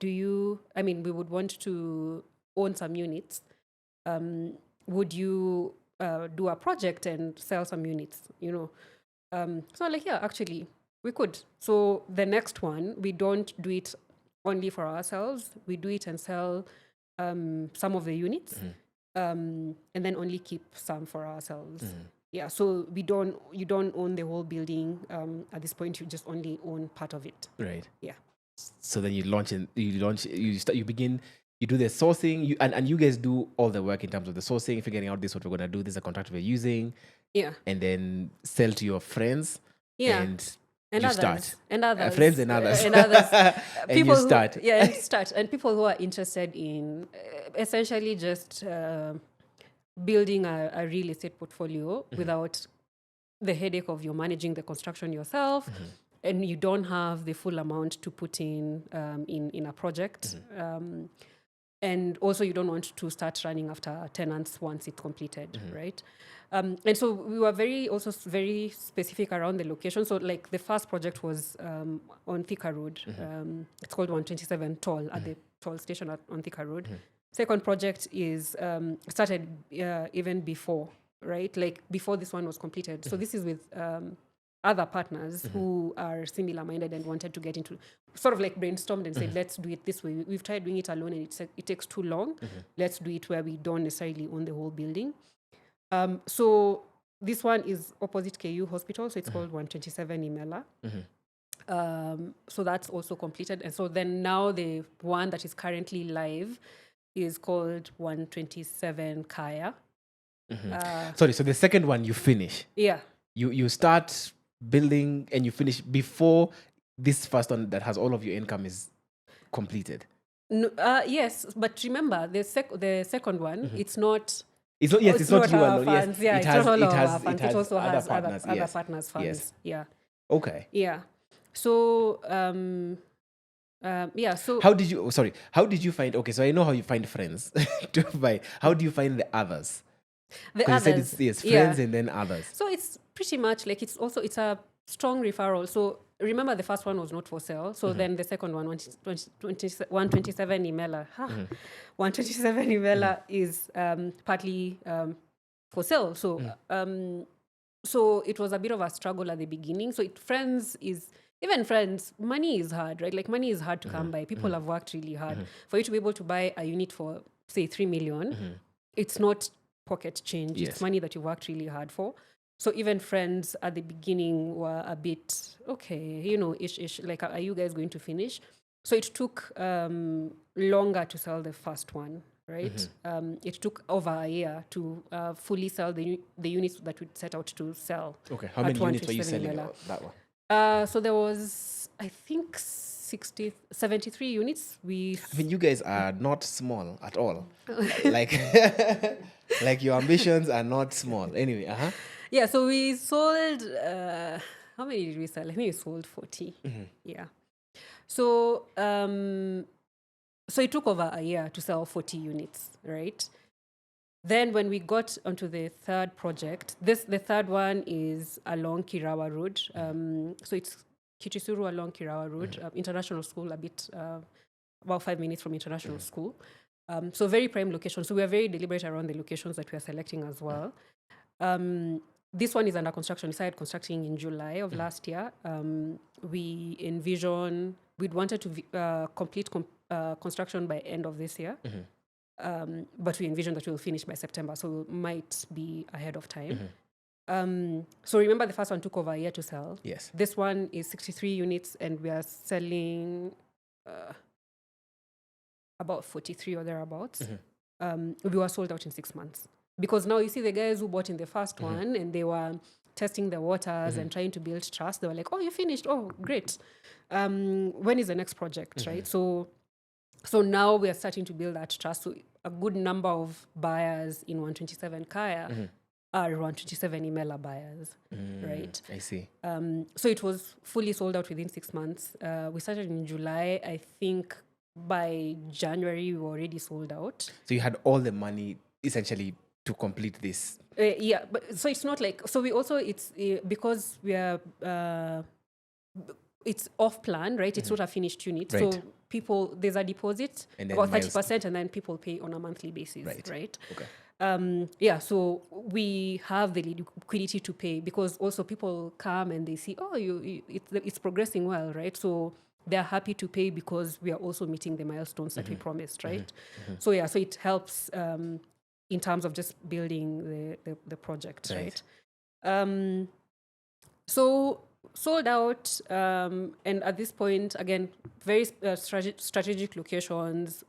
We would want to own some units. Would you do a project and sell some units, So like, yeah, actually, we could. So the next one, we don't do it only for ourselves. We do it and sell some of the units, and then only keep some for ourselves. Yeah, so you don't own the whole building. At this point, you just only own part of it. Right. Yeah. So then you begin, you do the sourcing, and you guys do all the work in terms of the sourcing, figuring out this, what we're going to do, this is a contract we're using. Yeah. And then sell to your friends. Yeah. And you others, start. And others. Friends and others. And others. And People you start. and start. And people who are interested in essentially just building a real estate portfolio without the headache of you're managing the construction yourself, and you don't have the full amount to put in a project. And also you don't want to start running after tenants once it's completed, right? And so we were very specific around the location. So like the first project was on Thika Road. It's called 127 Toll at the toll station on Thika Road. Second project is started even before, right? Like before this one was completed. So this is with other partners who are similar minded and wanted to get into, sort of like brainstormed and said, let's do it this way. We've tried doing it alone and it takes too long. Let's do it where we don't necessarily own the whole building. So this one is opposite KU Hospital. So it's called 127 Imela. So that's also completed. And so then now the one that is currently live is called 127 Kaya. Sorry, so the second one you finish. Yeah. You start building and you finish before this first one that has all of your income is completed. No, yes, but remember the second one, it's not. It's not. Yes, it's not you alone. Funds. Yes, yeah, it has. not all It has. our funds. It has also other has partners. other Yes. partners' funds. Yes. Yeah. Okay. Yeah. So yeah. So how did you? Sorry. How did you find? Okay, so I know how you find friends to buy. How do you find the others? The others. You said it's friends and then others. So it's pretty much like it's a strong referral. So remember the first one was not for sale. So then the second one, 127 Imela. 127 Imela is partly for sale. So so it was a bit of a struggle at the beginning. So even friends, money is hard, right? Like money is hard to come by. People have worked really hard. For you to be able to buy a unit for, say, 3 million, it's not pocket change. Yes. It's money that you worked really hard for. So even friends at the beginning were a bit, okay, ish, like, are you guys going to finish? So it took longer to sell the first one, right? It took over a year to fully sell the units that we set out to sell. Okay, how many units were you selling that one? So there was, I think, 73 units. I mean, you guys are not small at all. like your ambitions are not small. Anyway, Yeah, so we sold, how many did we sell? I think we sold 40. Yeah. So, so it took over a year to sell 40 units, right? Then when we got onto the third project, the third one is along Kirawa Road. So it's Kichisuru along Kirawa Road, international school, about 5 minutes from international school. So very prime location. So we are very deliberate around the locations that we are selecting as well. This one is under construction. We started constructing in July of last year. We'd wanted to complete construction by end of this year. But we envision that we'll finish by September, so might be ahead of time. So remember the first one took over a year to sell. Yes. This one is 63 units and we are selling about 43 or thereabouts. We were sold out in 6 months. Because now you see the guys who bought in the first one and they were testing the waters and trying to build trust. They were like, oh, you finished? Oh, great. When is the next project, right? So now we are starting to build that trust. So a good number of buyers in 127 Kaya are 127 Imela buyers, right? I see. So it was fully sold out within 6 months. We started in July. I think by January we were already sold out. So you had all the money essentially to complete this. Yeah, but so it's not like, so we also, it's because we are, it's off plan, right? It's not a finished unit. Right. So there's a deposit, And then about miles- 30%, and then people pay on a monthly basis, right? Okay. So we have the liquidity to pay, because also people come and they see, it's progressing well, right? So they're happy to pay because we are also meeting the milestones that we promised, right? So it helps in terms of just building the project, right? So sold out, and at this point, again, very strategic locations,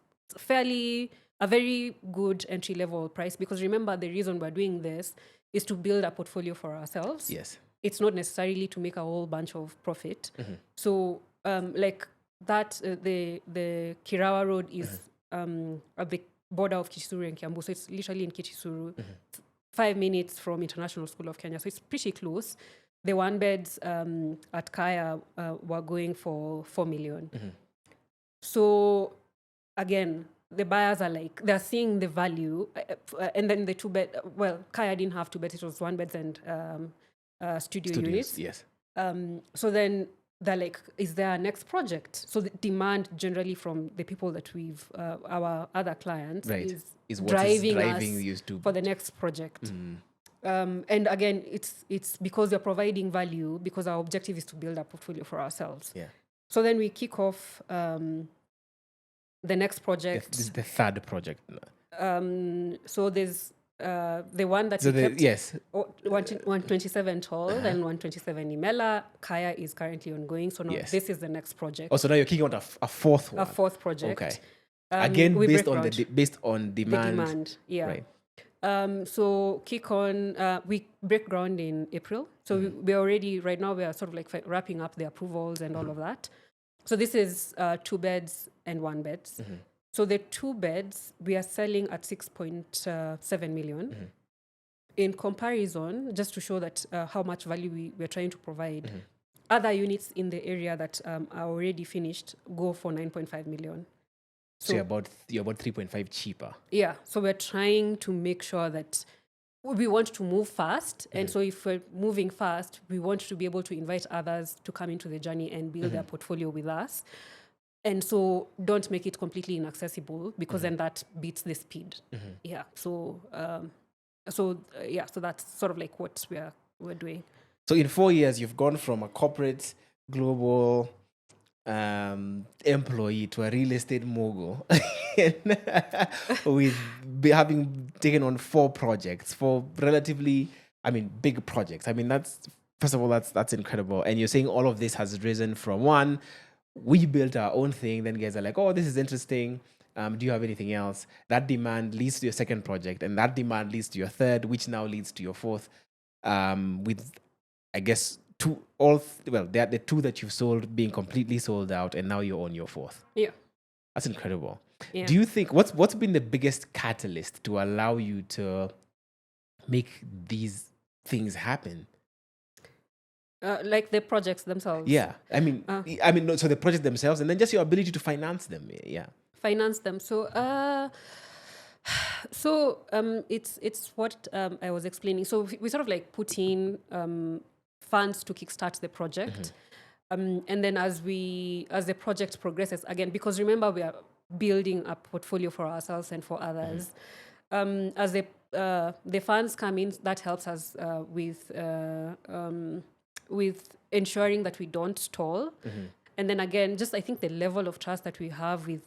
a very good entry level price, because remember, the reason we're doing this is to build a portfolio for ourselves. Yes. It's not necessarily to make a whole bunch of profit. So like that, the Kirawa Road is at the border of Kichisuru and Kiambu. So it's literally in Kichisuru, 5 minutes from International School of Kenya. So it's pretty close. The one beds at Kaya were going for 4 million. So again, the buyers are like, they're seeing the value. And then the 2-bed, Kaya didn't have 2 beds, it was 1 beds and studios, units. Yes. So then they're like, is there a next project? So the demand generally from the people that our other clients, is what driving is us you to for the next project. And again, it's because we're providing value, because our objective is to build a portfolio for ourselves. Yeah. So then we kick off the next project. This is the third project. So there's the one that So we kept, yes. 127 Tall and 127 Imela. Kaya is currently ongoing. So now this is the next project. Oh, so now you're kicking out a fourth one. A fourth project. Okay. Again, based on demand. The demand, yeah. Right. So kick on, we break ground in April. So we're already, right now, we are sort of like wrapping up the approvals and all of that. So this is 2 beds and 1 beds. So the 2 beds, we are selling at 6.7 million. In comparison, just to show that how much value we're trying to provide, other units in the area that are already finished go for 9.5 million. So you're about 3.5 cheaper. Yeah. So we're trying to make sure that we want to move fast. And so if we're moving fast, we want to be able to invite others to come into the journey and build their portfolio with us. And so don't make it completely inaccessible, because then that beats the speed. Yeah. So that's sort of like what we're doing. So in 4 years, you've gone from a corporate global employee to a real estate mogul with having taken on 4 projects, 4 relatively, big projects. That's incredible. And you're saying all of this has risen from one, we built our own thing, then guys are like, oh, this is interesting. Do you have anything else? That demand leads to your second project, and that demand leads to your third, which now leads to your fourth, with, I guess, they're the 2 that you've sold being completely sold out, and now you're on your fourth. Yeah. That's incredible. Yeah. Do you think, what's been the biggest catalyst to allow you to make these things happen? Like the projects themselves. Yeah. So the projects themselves, and then just your ability to finance them. Yeah. Finance them. So it's what I was explaining. So we sort of like put in funds to kickstart the project. And then as the project progresses, again, because remember, we are building a portfolio for ourselves and for others. As the funds come in, that helps us with ensuring that we don't stall. And then again, just I think the level of trust that we have with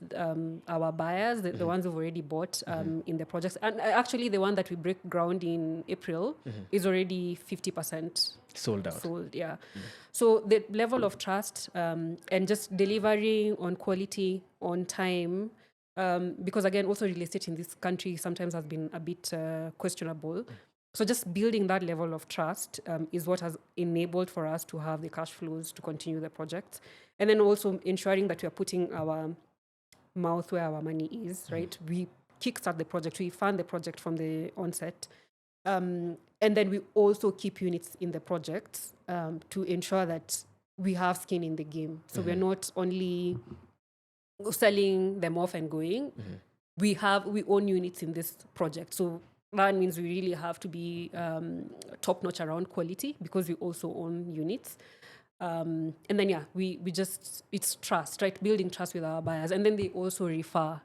our buyers, the ones who've already bought in the projects. And actually, the one that we break ground in April is already 50% sold out. Yeah. So the level of trust and just delivering on quality, on time, because again, also real estate in this country sometimes has been a bit questionable. So just building that level of trust is what has enabled for us to have the cash flows to continue the project. And then also ensuring that we are putting our mouth where our money is, right? We kickstart the project, we fund the project from the onset. And then we also keep units in the project to ensure that we have skin in the game. So we're not only selling them off and going. We own units in this project. So that means we really have to be top-notch around quality, because we also own units. And then we just, it's trust, right? Building trust with our buyers, and then they also refer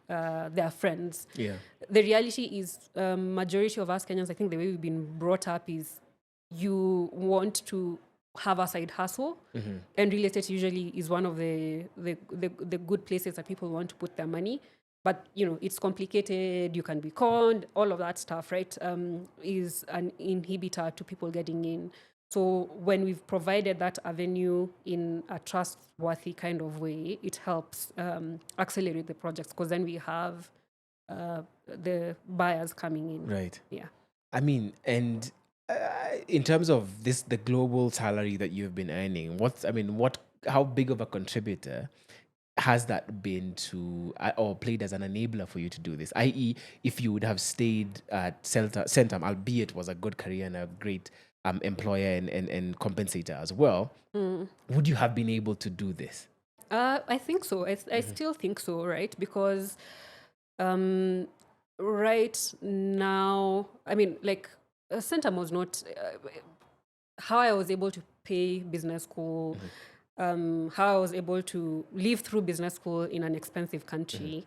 their friends. Yeah. The reality is, majority of us Kenyans, I think the way we've been brought up is you want to have a side hustle, and real estate usually is one of the good places that people want to put their money. But it's complicated. You can be conned. All of that stuff, right? Is an inhibitor to people getting in. So when we've provided that avenue in a trustworthy kind of way, it helps accelerate the projects, because then we have the buyers coming in. Right. Yeah. I mean, and in terms of the global salary that you've been earning, how big of a contributor has that been to, or played as an enabler for you to do this? I.e., if you would have stayed at Sentum, albeit was a good career and a great employer and compensator as well, would you have been able to do this? I think so. I still think so, right? Because right now, I mean, like, Centum was not how I was able to pay business school, how I was able to live through business school in an expensive country,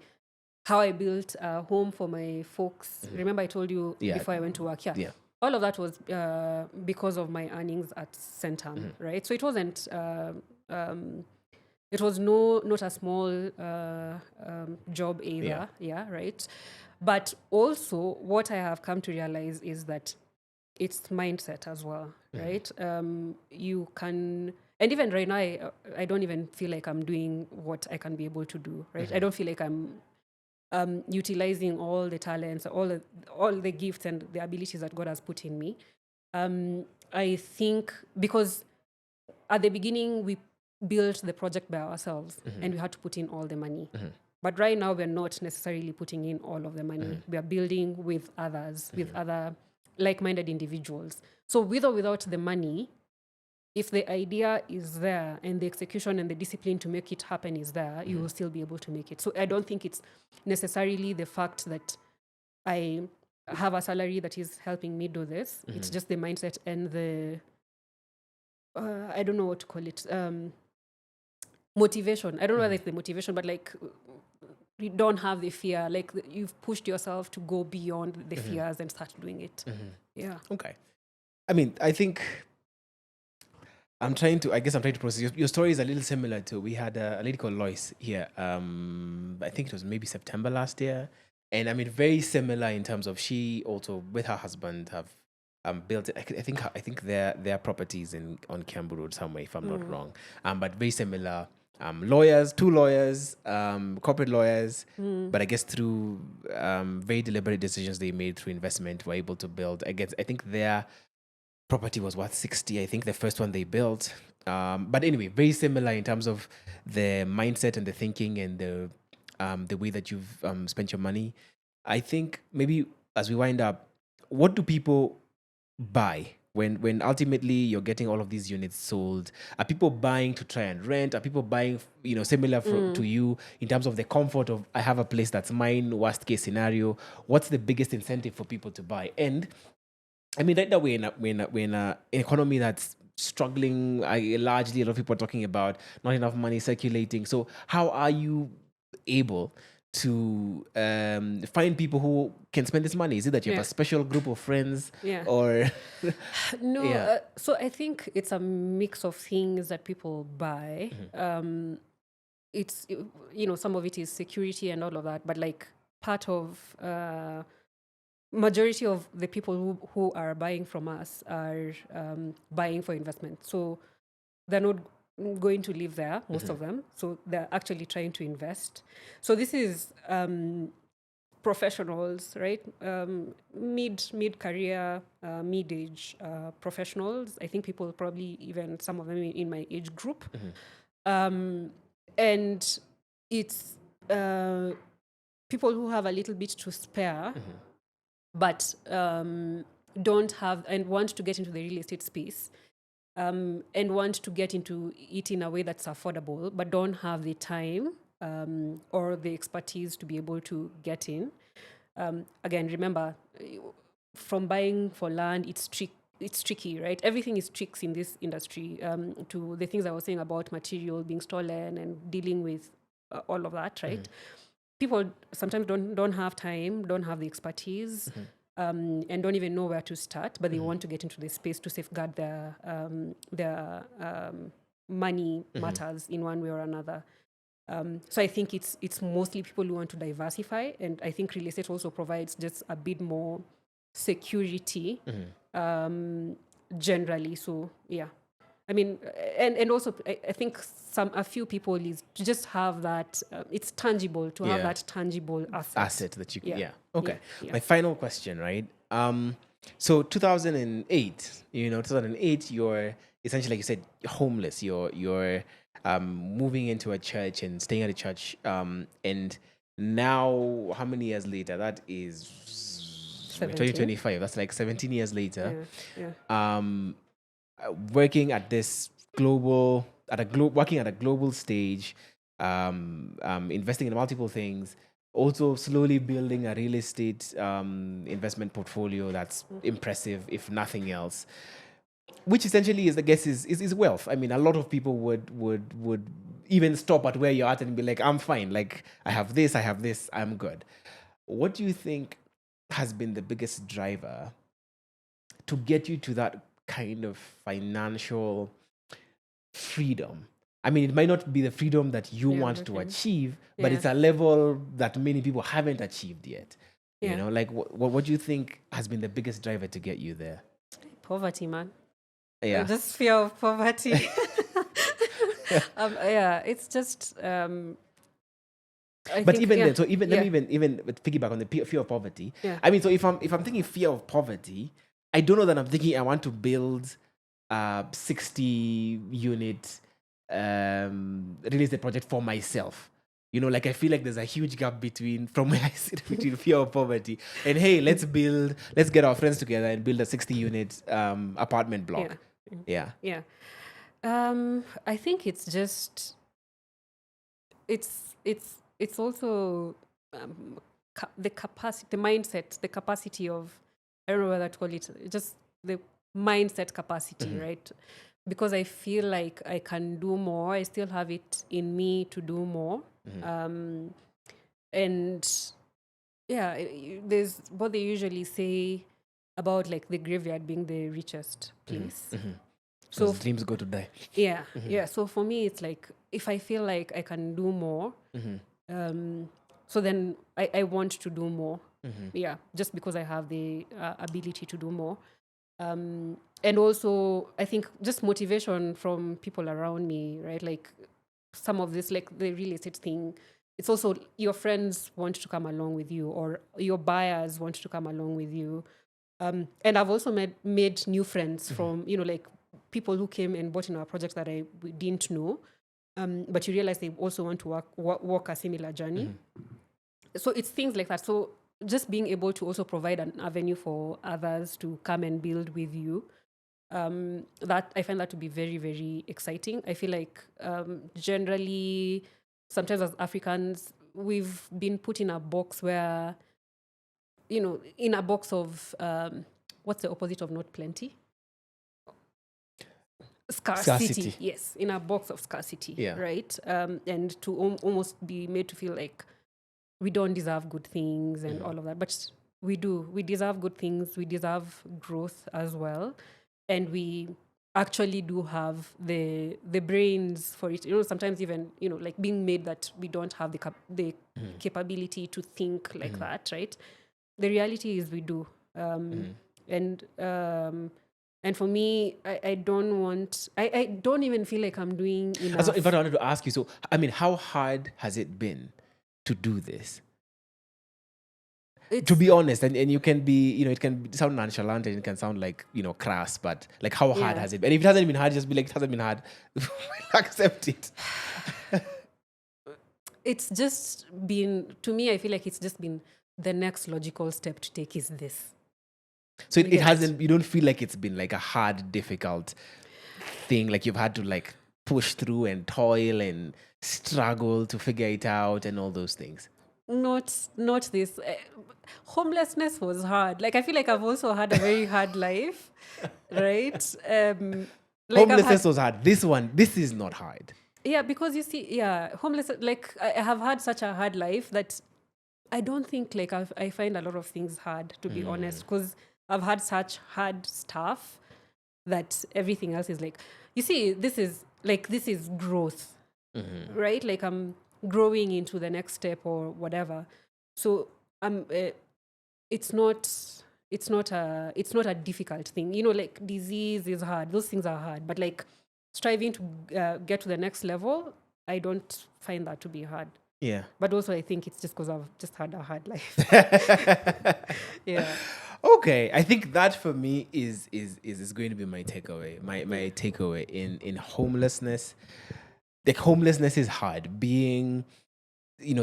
how I built a home for my folks. Remember, I told you before I went to work. Yeah. All of that was because of my earnings at Centum, right? So it wasn't. It was not a small job either. Yeah, right. But also, what I have come to realize is that it's mindset as well, right? You can, and even right now, I don't even feel like I'm doing what I can be able to do, right? I don't feel like I'm utilizing all the talents, all the gifts and the abilities that God has put in me. I think because at the beginning we built the project by ourselves, and we had to put in all the money. But right now we're not necessarily putting in all of the money. We are building with others, with other like-minded individuals. So with or without the money, if the idea is there and the execution and the discipline to make it happen is there, you will still be able to make it. So I don't think it's necessarily the fact that I have a salary that is helping me do this. It's just the mindset and the, I don't know what to call it, motivation. I don't know whether it's the motivation, but like, you don't have the fear. Like, you've pushed yourself to go beyond the fears and start doing it. Yeah. Okay. I mean, I think I'm trying to process. Your story is a little similar to, we had a lady called Lois here. I think it was maybe September last year. And I mean, very similar in terms of, she also with her husband have built it. I think their properties on Kiambu Road somewhere, if I'm not wrong. But very similar. Two lawyers, corporate lawyers, but I guess through very deliberate decisions they made through investment, were able to build. I think their property was worth 60, I think, the first one they built. But anyway, very similar in terms of the mindset and the thinking and the way that you've spent your money. I think maybe as we wind up, what do people buy when ultimately you're getting all of these units sold? Are people buying to try and rent? Are people buying, similar to you in terms of the comfort of, I have a place that's mine, worst case scenario? What's the biggest incentive for people to buy? And I mean, right now we're in an economy that's struggling. Largely, a lot of people are talking about not enough money circulating. So how are you able to find people who can spend this money? Is it that you have a special group of friends? Or no? So I think it's a mix of things that people buy. It's, some of it is security and all of that, but like, part of majority of the people who are buying from us are buying for investment. So they're not going to live there, most of them. So they're actually trying to invest. So this is professionals, right? Mid-career, mid-age professionals. I think people probably, even some of them in my age group. And it's people who have a little bit to spare, but don't have and want to get into the real estate space, and want to get into it in a way that's affordable, but don't have the time or the expertise to be able to get in. Again, remember, from buying for land, it's it's tricky, right? Everything is tricks in this industry. To the things I was saying about material being stolen and dealing with all of that, right? People sometimes don't have time, don't have the expertise, and don't even know where to start, but they want to get into the space to safeguard their money matters in one way or another. So I think it's mostly people who want to diversify, and I think real estate also provides just a bit more security generally. So yeah, I mean, and also I think a few people is to just have that. It's tangible to have that tangible asset. That you can. Yeah. Okay. Yeah. My final question, right? So 2008, 2008, you're essentially, like you said, homeless. You're moving into a church and staying at a church. And now, how many years later? That is 2025. That's like 17 years later. Yeah. Working at this working at a global stage, investing in multiple things, also slowly building a real estate investment portfolio that's impressive, if nothing else. Which essentially is, I guess, is wealth. I mean, a lot of people would even stop at where you're at and be like, I'm fine. Like, I have this, I'm good. What do you think has been the biggest driver to get you to that kind of financial freedom? I mean, it might not be the freedom that you want to achieve, but it's a level that many people haven't achieved yet. You know, like what do you think has been the biggest driver to get you there? Poverty, man. Yeah. Just fear of poverty. It's just. But even then, so even let me even piggyback on the fear of poverty. Yeah. I mean, so if I'm thinking fear of poverty, I don't know that I'm thinking I want to build 60 unit real estate project for myself. You know, like I feel like there's a huge gap from where I sit between fear of poverty and hey, let's get our friends together and build a 60 unit apartment block. Yeah. I think it's just it's also the capacity, the mindset, the capacity of, I don't know whether to call it, just the mindset capacity, right? Because I feel like I can do more. I still have it in me to do more. And yeah, there's what they usually say about like the graveyard being the richest place. So dreams go to die. Yeah. So for me, it's like if I feel like I can do more, so then I want to do more. Yeah, just because I have the ability to do more. And also, I think just motivation from people around me, right? Like some of this, like the real estate thing, it's also your friends want to come along with you, or your buyers want to come along with you. And I've also made new friends from, like people who came and bought in our projects that I didn't know. But you realize they also want to walk a similar journey. So it's things like that. So just being able to also provide an avenue for others to come and build with you, that I find that to be very, very exciting. I feel like generally, sometimes as Africans, we've been put in a box where, in a box of, what's the opposite of not plenty? Scarcity. Yes, in a box of scarcity, right? And to almost be made to feel like we don't deserve good things and all of that. But we do. We deserve good things. We deserve growth as well. And we actually do have the brains for it. Sometimes even, like being made that we don't have the capability to think like that, right? The reality is we do. And for me, I don't even feel like I'm doing enough. So if I wanted to ask you, so, I mean, how hard has it been to do this? To be honest, and you can be, it can sound nonchalant and it can sound like, crass, but like how hard has it been? And if it hasn't been hard, just be like, it hasn't been hard. Accept it. It's just been, to me, I feel like it's just been the next logical step to take is this. So it hasn't, you don't feel like it's been like a hard, difficult thing, like you've had to like push through and toil and struggle to figure it out and all those things? not this. Homelessness was hard. Like I feel like I've also had a very hard life, right? Like I've Homelessness had, was hard. This is not hard. yeah, because you see, yeah, homeless. Like I have had such a hard life that I don't think like I find a lot of things hard, to be honest, because I've had such hard stuff that everything else is like, you see, this is growth, right? Like I'm growing into the next step or whatever. So it's not a difficult thing, like disease is hard, those things are hard, but like striving to get to the next level, I don't find that to be hard. Yeah. But also I think it's just because I've just had a hard life. Yeah. Okay, I think that for me is going to be my takeaway. My takeaway in homelessness. Like homelessness is hard. Being,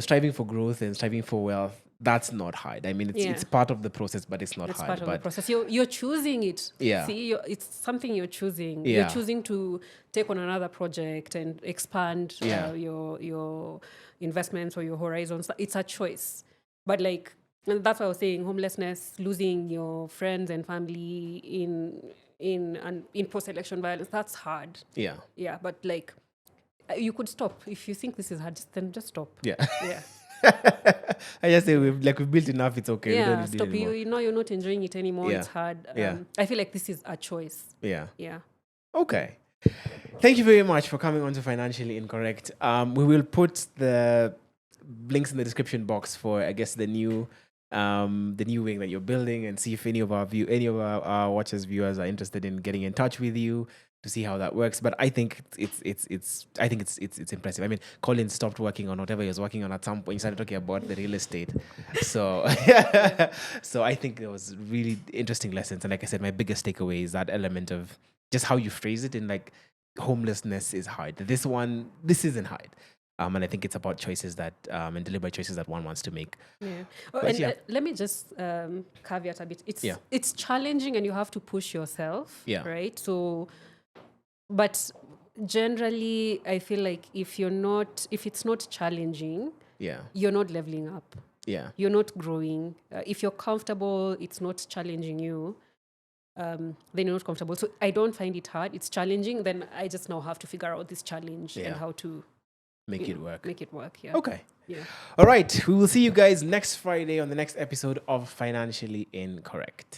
striving for growth and striving for wealth, that's not hard. I mean, it's part of the process, but it's not It's hard. part of the process. You're choosing it. Yeah. See, it's something you're choosing. Yeah. You're choosing to take on another project and expand your investments or your horizons. It's a choice. But like, and that's why I was saying homelessness, losing your friends and family in post-election violence, that's hard. Yeah. Yeah, but like, you could stop. If you think this is hard, then just stop. Yeah. Yeah. I just say we've built enough. It's okay. Yeah, we don't need stop. it anymore. You know you're not enjoying it anymore. Yeah. It's hard. Yeah. I feel like this is a choice. Yeah. Yeah. Okay. Thank you very much for coming on to Financially Incorrect. We will put the links in the description box for, I guess, the new wing that you're building, and see if any of our watchers, viewers are interested in getting in touch with you to see how that works. But I think it's impressive. I mean, Colin stopped working on whatever he was working on at some point. He started talking about the real estate. So so I think there was really interesting lessons. And like I said, my biggest takeaway is that element of just how you phrase it in like homelessness is hard. This isn't hard. And I think it's about choices that and deliberate choices that one wants to make. Yeah. Let me just caveat a bit. It's challenging and you have to push yourself. Yeah. Right. So, but generally, I feel like if it's not challenging, you're not leveling up. Yeah. You're not growing. If you're comfortable, it's not challenging you. Then you're not comfortable. So I don't find it hard. It's challenging. Then I just now have to figure out this challenge and how to make it work. Yeah. Okay. Yeah. All right. We will see you guys next Friday on the next episode of Financially Incorrect.